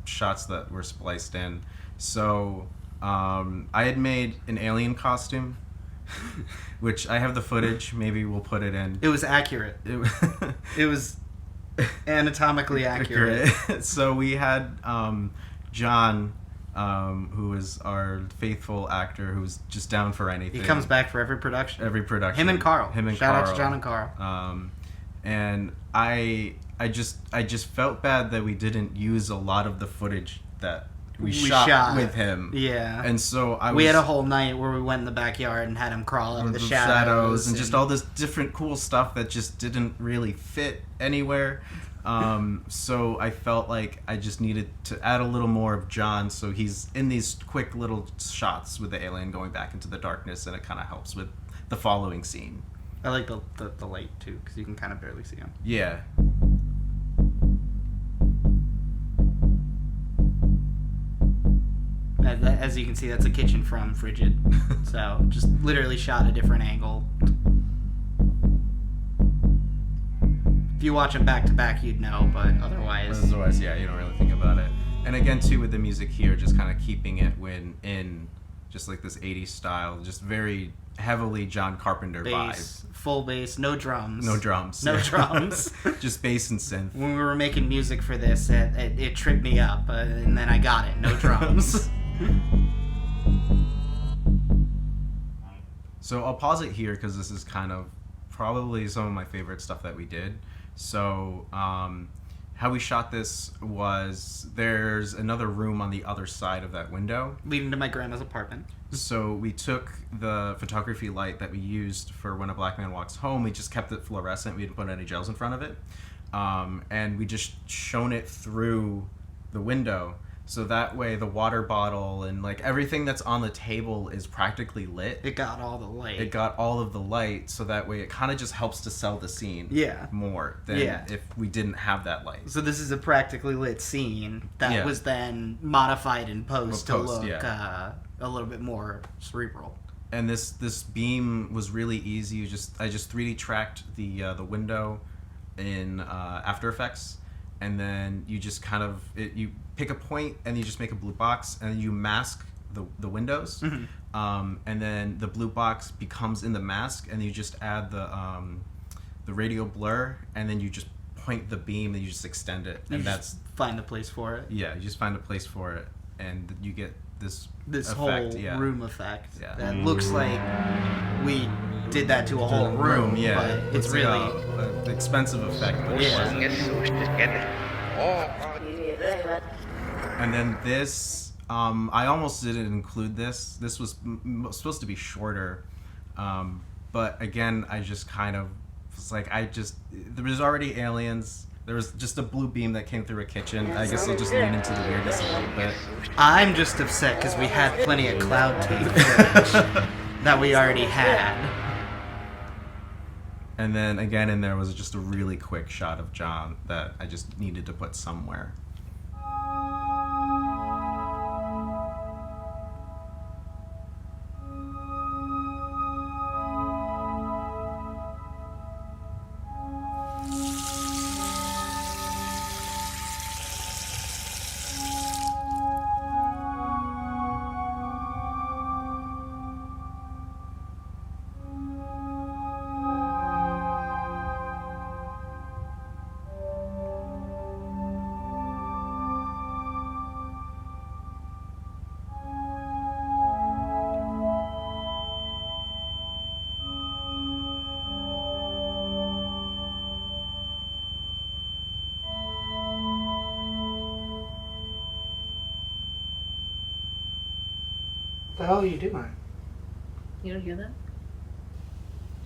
shots that were spliced in. So, I had made an alien costume, which I have the footage. Maybe we'll put it in. It was accurate. It was anatomically accurate. So we had John, who is our faithful actor, who's just down for anything. He comes back for every production. Every production. Him and Carl. Him and Shout Carl. out to John and Carl. And I just felt bad that we didn't use a lot of the footage that we shot with him. Yeah. And so we had a whole night where we went in the backyard and had him crawl out of the shadows and just all this different cool stuff that just didn't really fit anywhere. So I felt like I just needed to add a little more of John, so he's in these quick little shots with the alien going back into the darkness, and it kind of helps with the following scene. I like the light too, because you can kind of barely see him. Yeah. As you can see, that's a kitchen from Frigid. So just literally shot a different angle. If you watch them back to back, you'd know, but otherwise, yeah, you don't really think about it. And again, too, with the music here, just kind of keeping it in just like this 80s style, just very heavily John Carpenter bass, vibe. full bass, no drums. No drums. No drums. Just bass and synth. When we were making music for this, it tripped me up, and then I got it. No drums. So I'll pause it here because this is kind of probably some of my favorite stuff that we did. So how we shot this was there's another room on the other side of that window. Leading to my grandma's apartment. So we took the photography light that we used for When a Black Man Walks Home. We just kept it fluorescent. We didn't put any gels in front of it. And we just shone it through the window. So that way the water bottle and like everything that's on the table is practically lit. It got all the light. It got all of the light, so that way it kind of just helps to sell the scene more than if we didn't have that light. So this is a practically lit scene that was then modified in post to look a little bit more cerebral. And this beam was really easy. I just 3D tracked the window in After Effects, and then you just kind of you pick a point and you just make a blue box and then you mask the windows, and then the blue box becomes in the mask, and you just add the radio blur, and then you just point the beam, then you just extend it, You and just find a place for it. yeah, you just find a place for it, and you get this effect, whole room effect. Yeah. That looks like we did that to a whole room, yeah. but it's like really an expensive effect. But it wasn't. And then this, I almost didn't include this. This was supposed to be shorter, but again, I just kind of was like, there was already aliens. There was just a blue beam that came through a kitchen. I guess I'll just lean into the weirdness a little bit. I'm just upset because we had plenty of cloud tape footage that we already had. And then again in there was just a really quick shot of John that I just needed to put somewhere. What the hell are you doing? You don't hear that?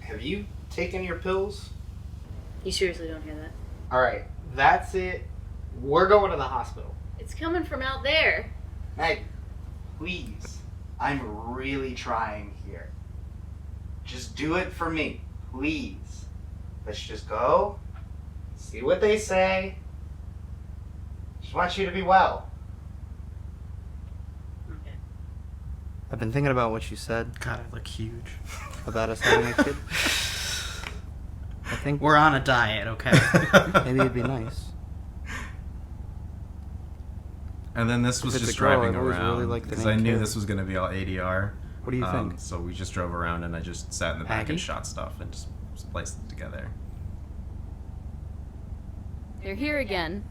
Have you taken your pills? You seriously don't hear that? Alright, that's it. We're going to the hospital. It's coming from out there. Meg, please. I'm really trying here. Just do it for me, please. Let's just go, see what they say. Just want you to be well. Okay. I've been thinking about what you said God, I look huge. about us having a kid. I think We're on a diet, okay? maybe it'd be nice. And then this was If it's just a girl, driving I've always around really liked the because name I knew Carrie. this was going to be all ADR. What do you think? So we just drove around and I just sat in the back Aggie? and shot stuff and just spliced it together. You're here again.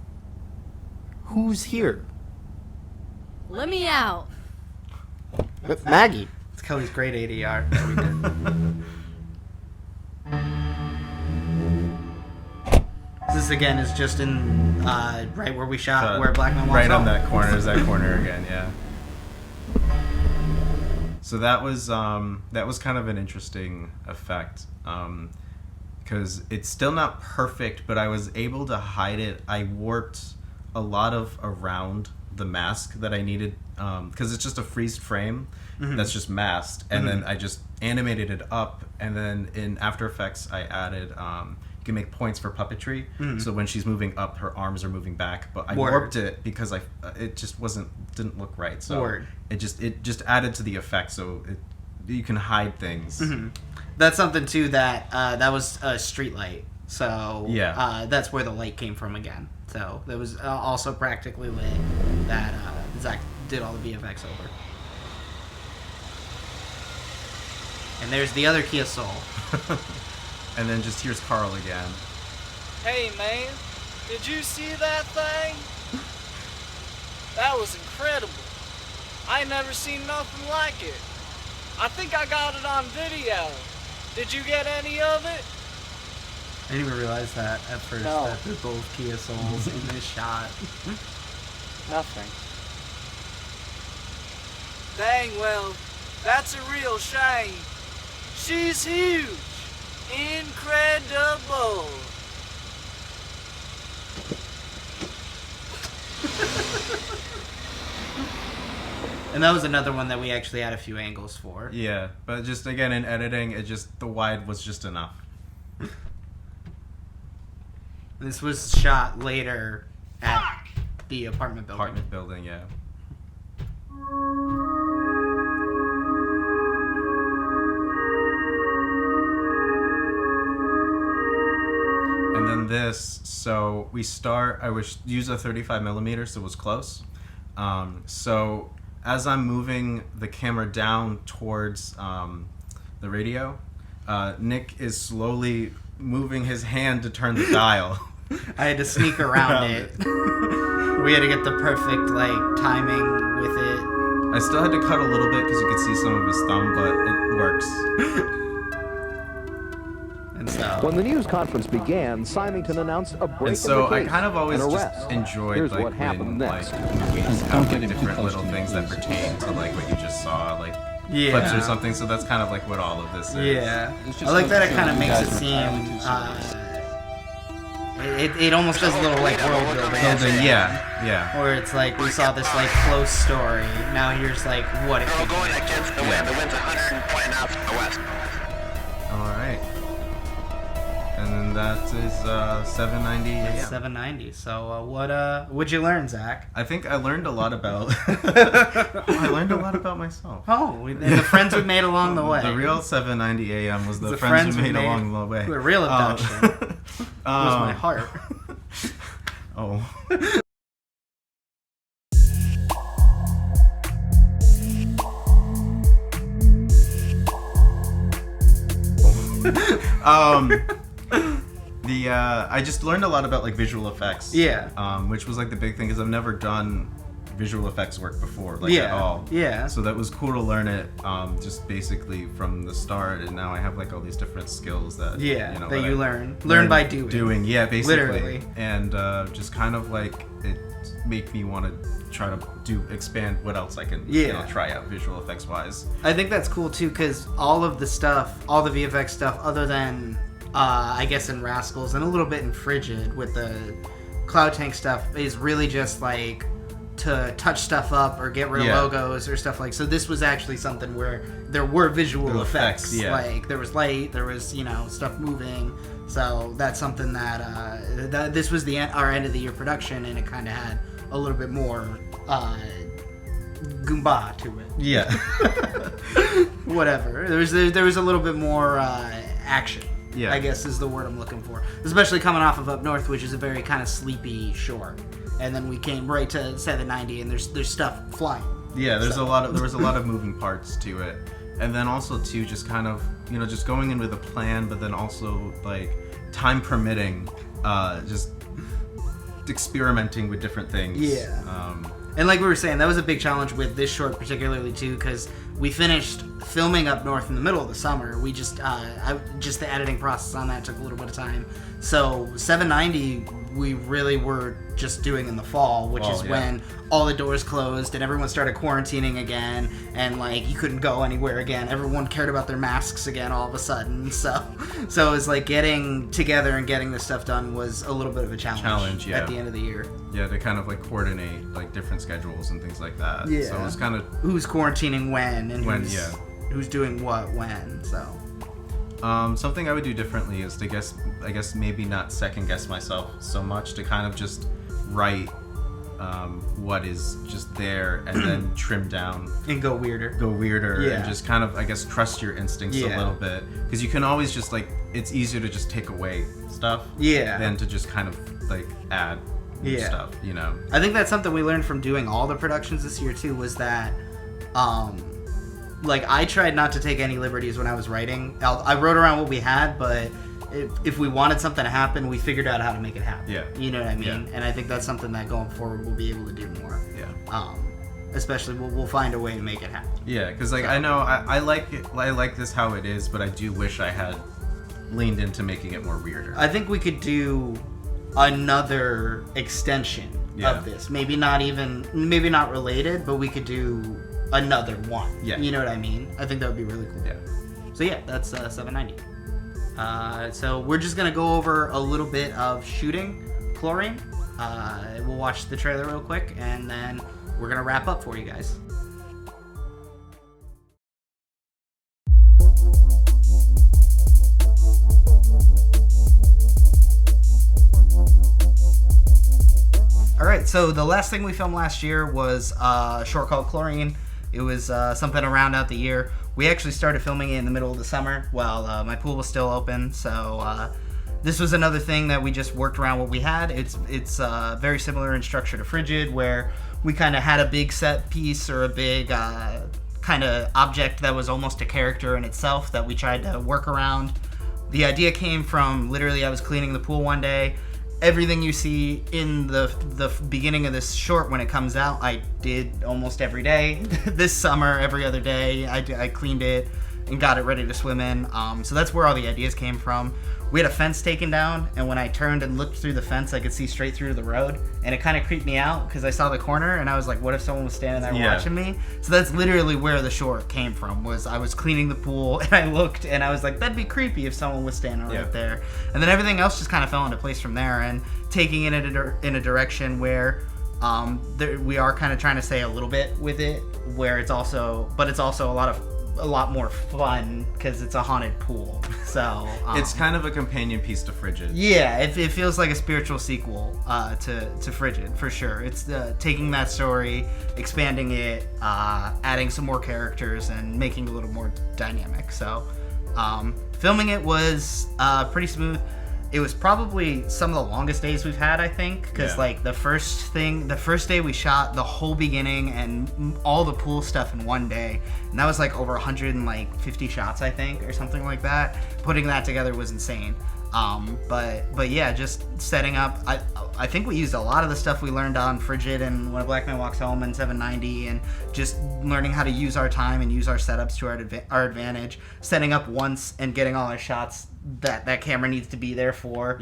Who's here? Let me out. Maggie. It's Kelly's great ADR that we did. This again is just in right where we shot, where Black Man Walks Right on Home. that corner is that corner again, yeah. So that was kind of an interesting effect because it's still not perfect, but I was able to hide it. I warped a lot of around the mask that I needed because it's just a freeze frame that's just masked, and then I just animated it up, and then in After Effects I added you can make points for puppetry, so when she's moving up her arms are moving back, but I warped it because it just didn't look right, so it just added to the effect, so you can hide things. That's something too that was a street light, so yeah, that's where the light came from again. So that was also practically lit that Zach did all the VFX over. And there's the other Kia Soul. And then just here's Carl again. Hey man, did you see that thing? That was incredible. I ain't never seen nothing like it. I think I got it on video. Did you get any of it? I didn't even realize that at first, No. that they're both Kia Souls in this shot. Nothing. Dang, well, that's a real shame. She's huge. Incredible. And that was another one that we actually had a few angles for. Yeah, but just again in editing, the wide was just enough. This was shot later at the apartment building. Apartment building, yeah. And then this, so we start, I use a 35 millimeter, so it was close. So as I'm moving the camera down towards the radio, Nick is slowly moving his hand to turn the dial. I had to sneak around it. We had to get the perfect timing with it. I still had to cut a little bit because you could see some of his thumb, but it works. And so when the news conference began, Symington announced a break and so in the case, I kind of always an just arrest. enjoyed Here's like what happened when next. movies have like different little things that pertain to like what you just saw, like clips or something. So that's kind of like what all of this is. Yeah, I like that. It kind of makes it seem. It almost does a little like world building. Yeah. Where it's like we saw this like close story. Now here's like what it could be. Going against the wind. The wind's 120 knots from the west. All right. And then that is 790 a.m. 790. So what'd you learn, Zach? I think I learned a lot about. I learned a lot about myself. Oh, and the friends we made along the way. The real 790 a.m. was the friends we made along the way. The real abduction. Was my heart. Oh. I just learned a lot about like visual effects. Yeah. Which was like the big thing because I've never done visual effects work before, like at all. Yeah. So that was cool to learn it, just basically from the start, and now I have like all these different skills that that you learn by doing. Doing, yeah, basically. Literally. And just kind of like it made me want to try to expand what else I can try out visual effects wise. I think that's cool too because all of the stuff, all the VFX stuff, other than I guess in Rascals and a little bit in Frigid with the Cloud Tank stuff, is really just like to touch stuff up or get rid of logos or stuff like. So this was actually something where there were visual effects. Like there was light, there was stuff moving. So that's something that this was our end of the year production, and it kind of had a little bit more Goomba to it. Yeah. Whatever. There was a little bit more action. Yeah. I guess is the word I'm looking for. Especially coming off of Up North, which is a very kind of sleepy shore. And then we came right to 790, and there's stuff flying. Yeah, there was a lot of moving parts to it. And then also too, just kind of just going in with a plan, but then also like time permitting, just experimenting with different things. Yeah. And like we were saying, that was a big challenge with this short particularly too, because we finished filming Up North in the middle of the summer. We just the editing process on that took a little bit of time. So 790 we really were just doing in the fall, which is when all the doors closed and everyone started quarantining again, and like you couldn't go anywhere again. Everyone cared about their masks again all of a sudden. So it was like getting together and getting this stuff done was a little bit of a challenge at the end of the year. Yeah, to kind of like coordinate like different schedules and things like that. Yeah. So it was kind of who's quarantining when and who's doing what when. So something I would do differently is to I guess maybe not second guess myself so much, to kind of just write what is just there and then trim down and go weirder and just kind of I guess trust your instincts a little bit, because you can always just like it's easier to just take away stuff than to just kind of like add stuff, I think that's something we learned from doing all the productions this year too, was that like I tried not to take any liberties when I was writing. I wrote around what we had, but if we wanted something to happen, we figured out how to make it happen. Yeah. You know what I mean? Yeah. And I think that's something that going forward we'll be able to do more. Yeah. Especially we'll find a way to make it happen. Yeah, because like I know I like it. I like this how it is, but I do wish I had leaned into making it more weirder. I think we could do another extension of this. Maybe not related, but we could do another one. Yeah. You know what I mean? I think that would be really cool. Yeah. So yeah, that's 790. So we're just gonna go over a little bit of shooting Chlorine. We'll watch the trailer real quick, and then we're gonna wrap up for you guys. Alright, so the last thing we filmed last year was a short called Chlorine. It was something to round out the year. We actually started filming it in the middle of the summer while my pool was still open, so this was another thing that we just worked around what we had. It's very similar in structure to Frigid, where we kind of had a big set piece or a big kind of object that was almost a character in itself that we tried to work around. The idea came from literally I was cleaning the pool one day, everything you see in the beginning of this short when it comes out, I did almost every day. This summer, every other day, I cleaned it and got it ready to swim in. So that's where all the ideas came from. We had a fence taken down, and when I turned and looked through the fence, I could see straight through to the road, and it kind of creeped me out because I saw the corner, and I was like, what if someone was standing there watching me? So that's literally where the short came from, was I was cleaning the pool, and I looked, and I was like, that'd be creepy if someone was standing right there. And then everything else just kind of fell into place from there, and taking it in a direction where we are kind of trying to say a little bit with it, where it's also a lot more fun because it's a haunted pool. So it's kind of a companion piece to Frigid. Yeah, it feels like a spiritual sequel to Frigid for sure. It's taking that story, expanding it, adding some more characters, and making it a little more dynamic. So filming it was pretty smooth. It was probably some of the longest days we've had, I think, because like the first day we shot the whole beginning and all the pool stuff in one day, and that was like over 150 shots, I think, or something like that. Putting that together was insane. But yeah, just setting up. I think we used a lot of the stuff we learned on Frigid and When a Black Man Walks Home and 790, and just learning how to use our time and use our setups to our advantage. Setting up once and getting all our shots that camera needs to be there for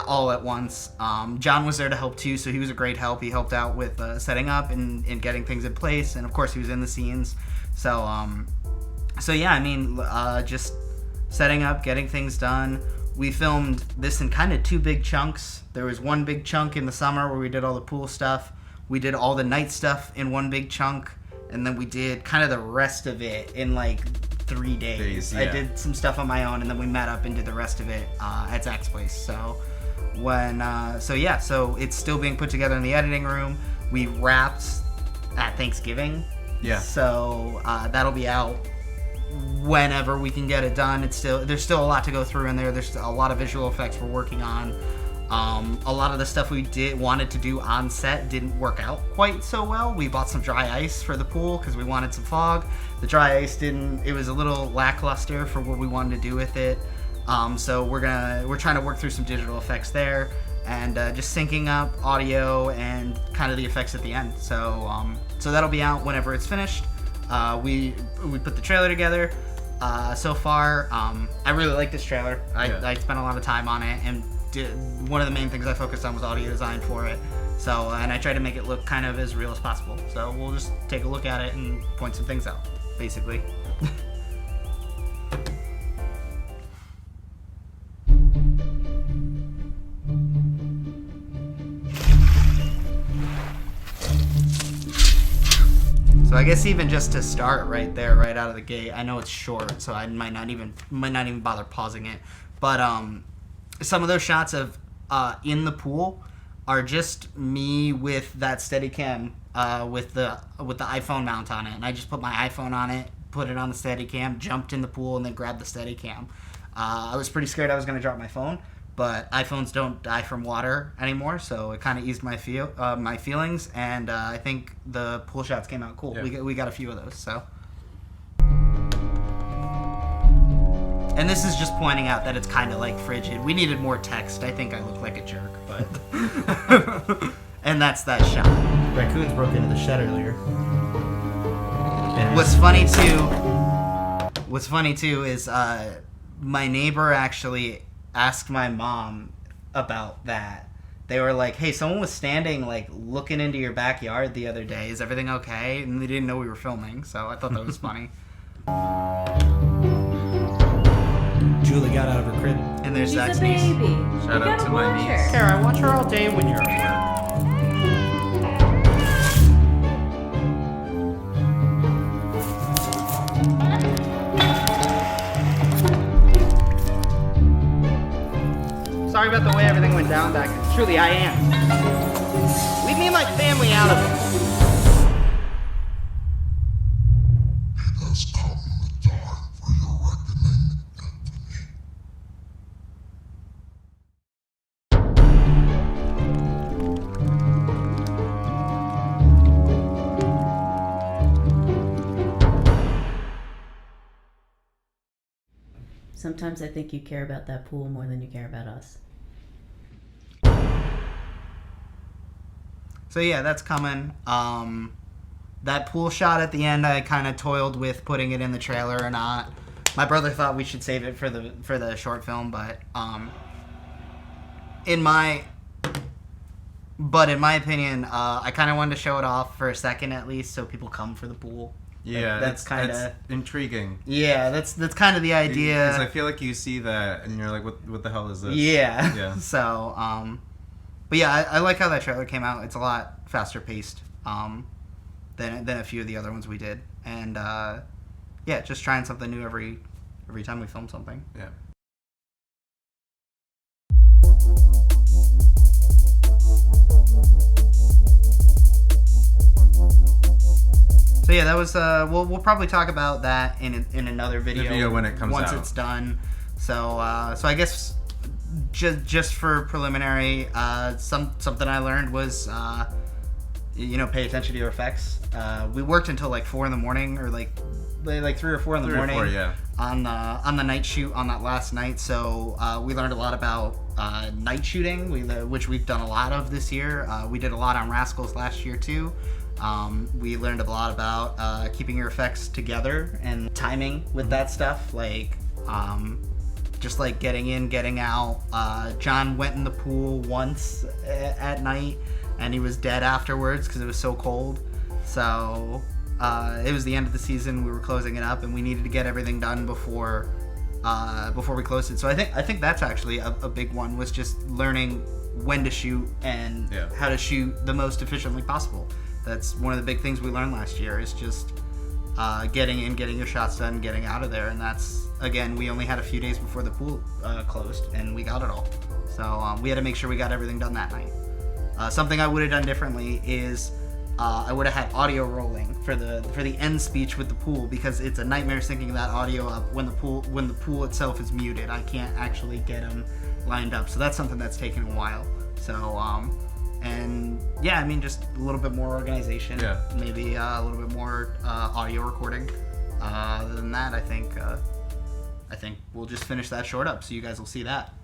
all at once. John was there to help too, so he was a great help. He helped out with setting up and getting things in place, and of course he was in the scenes. So yeah, I mean, just setting up, getting things done. We filmed this in kind of two big chunks. There was one big chunk in the summer where we did all the pool stuff. We did all the night stuff in one big chunk, and then we did kind of the rest of it in like 3 days. I did some stuff on my own, and then we met up and did the rest of it at Zach's place. So so it's still being put together in the editing room. We wrapped at Thanksgiving. Yeah. So that'll be out whenever we can get it done. There's still a lot to go through in there. There's a lot of visual effects we're working on. A lot of the stuff we wanted to do on set didn't work out quite so well. We bought some dry ice for the pool because we wanted some fog. The dry ice it was a little lackluster for what we wanted to do with it. So we're trying to work through some digital effects there, and just syncing up audio and kind of the effects at the end. So that'll be out whenever it's finished. We put the trailer together. So far, I really like this trailer. I spent a lot of time on it, and one of the main things I focused on was audio design for it. So, and I tried to make it look kind of as real as possible. So we'll just take a look at it and point some things out, basically. So I guess even just to start right there, right out of the gate, I know it's short, so I might not even bother pausing it. But some of those shots of in the pool are just me with that Steadicam with the iPhone mount on it, and I just put my iPhone on it, put it on the Steadicam, jumped in the pool, and then grabbed the Steadicam. I was pretty scared I was going to drop my phone, but iPhones don't die from water anymore, so it kind of eased my feelings, and I think the pool shots came out cool. Yeah. We got a few of those, so. And this is just pointing out that it's kind of like Frigid. We needed more text. I think I look like a jerk, but. And that's that shot. Raccoons broke into the shed earlier. What's funny too is my neighbor actually asked my mom about that. They were like, hey, someone was standing like looking into your backyard the other day. Is everything okay? And they didn't know we were filming, so I thought that was funny. Julie got out of her crib. And there's She's Zach's a niece. baby. Shout out to my niece. Kara, I watch her all day when you're at work. Sorry about the way everything went down back. Truly, I am. Leave me and my family out of it. Sometimes I think you care about that pool more than you care about us. So yeah, that's coming. That pool shot at the end, I kind of toiled with putting it in the trailer or not. My brother thought we should save it for the short film, but in my opinion, I kind of wanted to show it off for a second at least, so people come for the pool. Yeah, that's kind of intriguing. Yeah, that's kind of the idea. Because I feel like you see that and you're like, what the hell is this? Yeah. Yeah. So, but yeah, I like how that trailer came out. It's a lot faster paced than a few of the other ones we did, and yeah, just trying something new every time we film something. Yeah. So yeah, that was we'll probably talk about that in another video when it comes once out. It's done. So I guess just for preliminary, something I learned was pay attention to your effects. We worked until like 4 a.m. or like 3 or 4 in the morning. 4, yeah. On the night shoot on that last night. So we learned a lot about night shooting, which we've done a lot of this year. We did a lot on Rascals last year too. We learned a lot about keeping your effects together and timing with that stuff, like just like getting in, getting out. John went in the pool once at night and he was dead afterwards because it was so cold. So it was the end of the season, we were closing it up, and we needed to get everything done before we closed it. So I think that's actually a big one, was just learning when to shoot and how to shoot the most efficiently possible. That's one of the big things we learned last year, is just getting in, getting your shots done, getting out of there. And that's, again, we only had a few days before the pool closed, and we got it all. So we had to make sure we got everything done that night. Something I would have done differently is I would have had audio rolling for the end speech with the pool, because it's a nightmare syncing that audio up when the pool itself is muted. I can't actually get them lined up. So that's something that's taken a while. So and yeah, I mean, just a little bit more organization. Yeah. Maybe a little bit more audio recording. Other than that, I think we'll just finish that short up, so you guys will see that.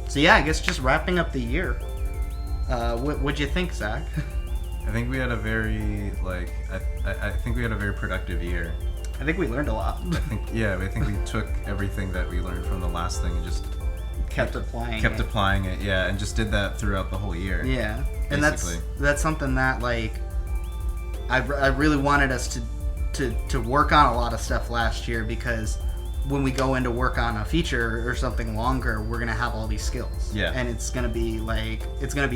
So yeah, I guess just wrapping up the year. What'd you think, Zach? I think we had a very I think we had a very productive year. I think we learned a lot. I think we took everything that we learned from the last thing and just kept applying it, yeah, and just did that throughout the whole year. Yeah, and that's something that I really wanted us to work on a lot of stuff last year, because when we go into work on a feature or something longer, we're gonna have all these skills. Yeah. And it's gonna be a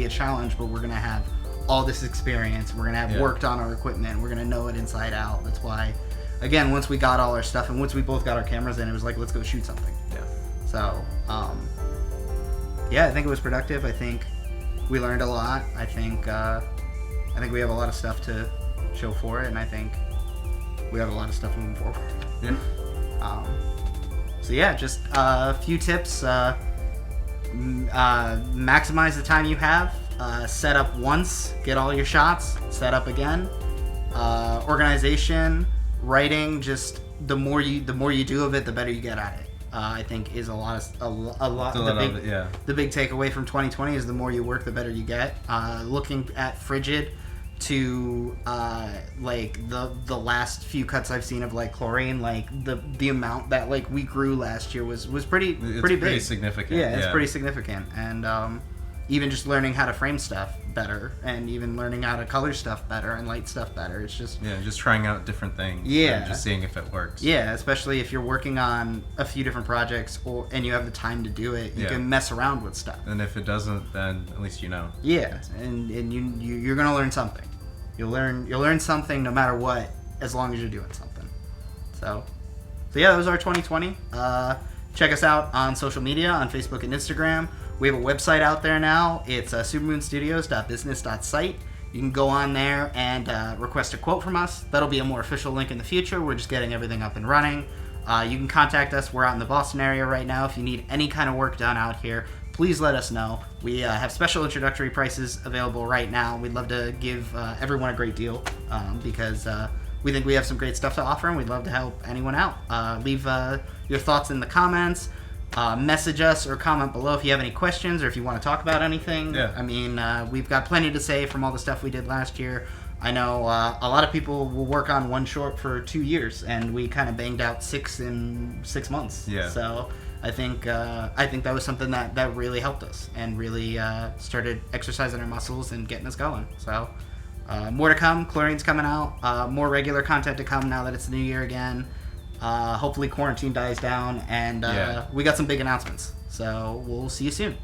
challenge, but we're gonna have all this experience. We're gonna have worked on our equipment. We're gonna know it inside out. That's why, again, once we got all our stuff and once we both got our cameras in, it was like, let's go shoot something. Yeah. So, yeah, I think it was productive. I think we learned a lot. I think we have a lot of stuff to show for it, and I think we have a lot of stuff moving forward. Yeah. So yeah, just a few tips. Maximize the time you have. Set up once, get all your shots. Set up again. Organization, writing. Just the more you do of it, the better you get at it. I think is the big takeaway from 2020 is the more you work, the better you get. Looking at Frigid to the last few cuts I've seen of chlorine, the amount that we grew last year was pretty big. Pretty significant. Yeah, it's pretty significant. And even just learning how to frame stuff better, and even learning how to color stuff better and light stuff better. It's just just trying out different things. Yeah, and just seeing if it works. Yeah, especially if you're working on a few different projects and you have the time to do it, you can mess around with stuff. And if it doesn't, then at least you know. Yeah, and you're gonna learn something. You'll learn something no matter what, as long as you're doing something. So yeah, that was our 2020. Check us out on social media, on Facebook and Instagram. We have a website out there now. It's supermoonstudios.business.site. You can go on there and request a quote from us. That'll be a more official link in the future. We're just getting everything up and running. You can contact us. We're out in the Boston area right now. If you need any kind of work done out here, please let us know. We have special introductory prices available right now. We'd love to give everyone a great deal because we think we have some great stuff to offer, and we'd love to help anyone out. Leave your thoughts in the comments. Message us or comment below if you have any questions or if you want to talk about anything. Yeah. I mean, we've got plenty to say from all the stuff we did last year. I know a lot of people will work on one short for 2 years, and we kind of banged out 6 in 6 months. Yeah. So I think that was something that really helped us and really started exercising our muscles and getting us going. So more to come. Chlorine's coming out. More regular content to come now that it's the new year again. Hopefully quarantine dies down, and we got some big announcements. So we'll see you soon.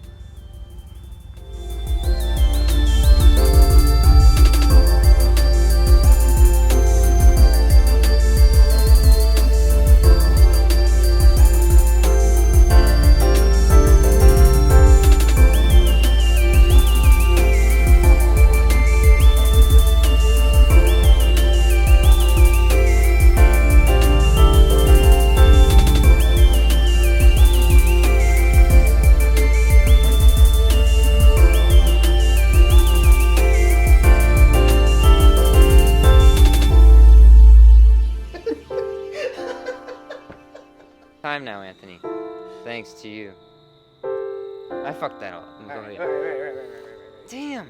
Time now, Anthony. Thanks to you. I fucked that up. Damn.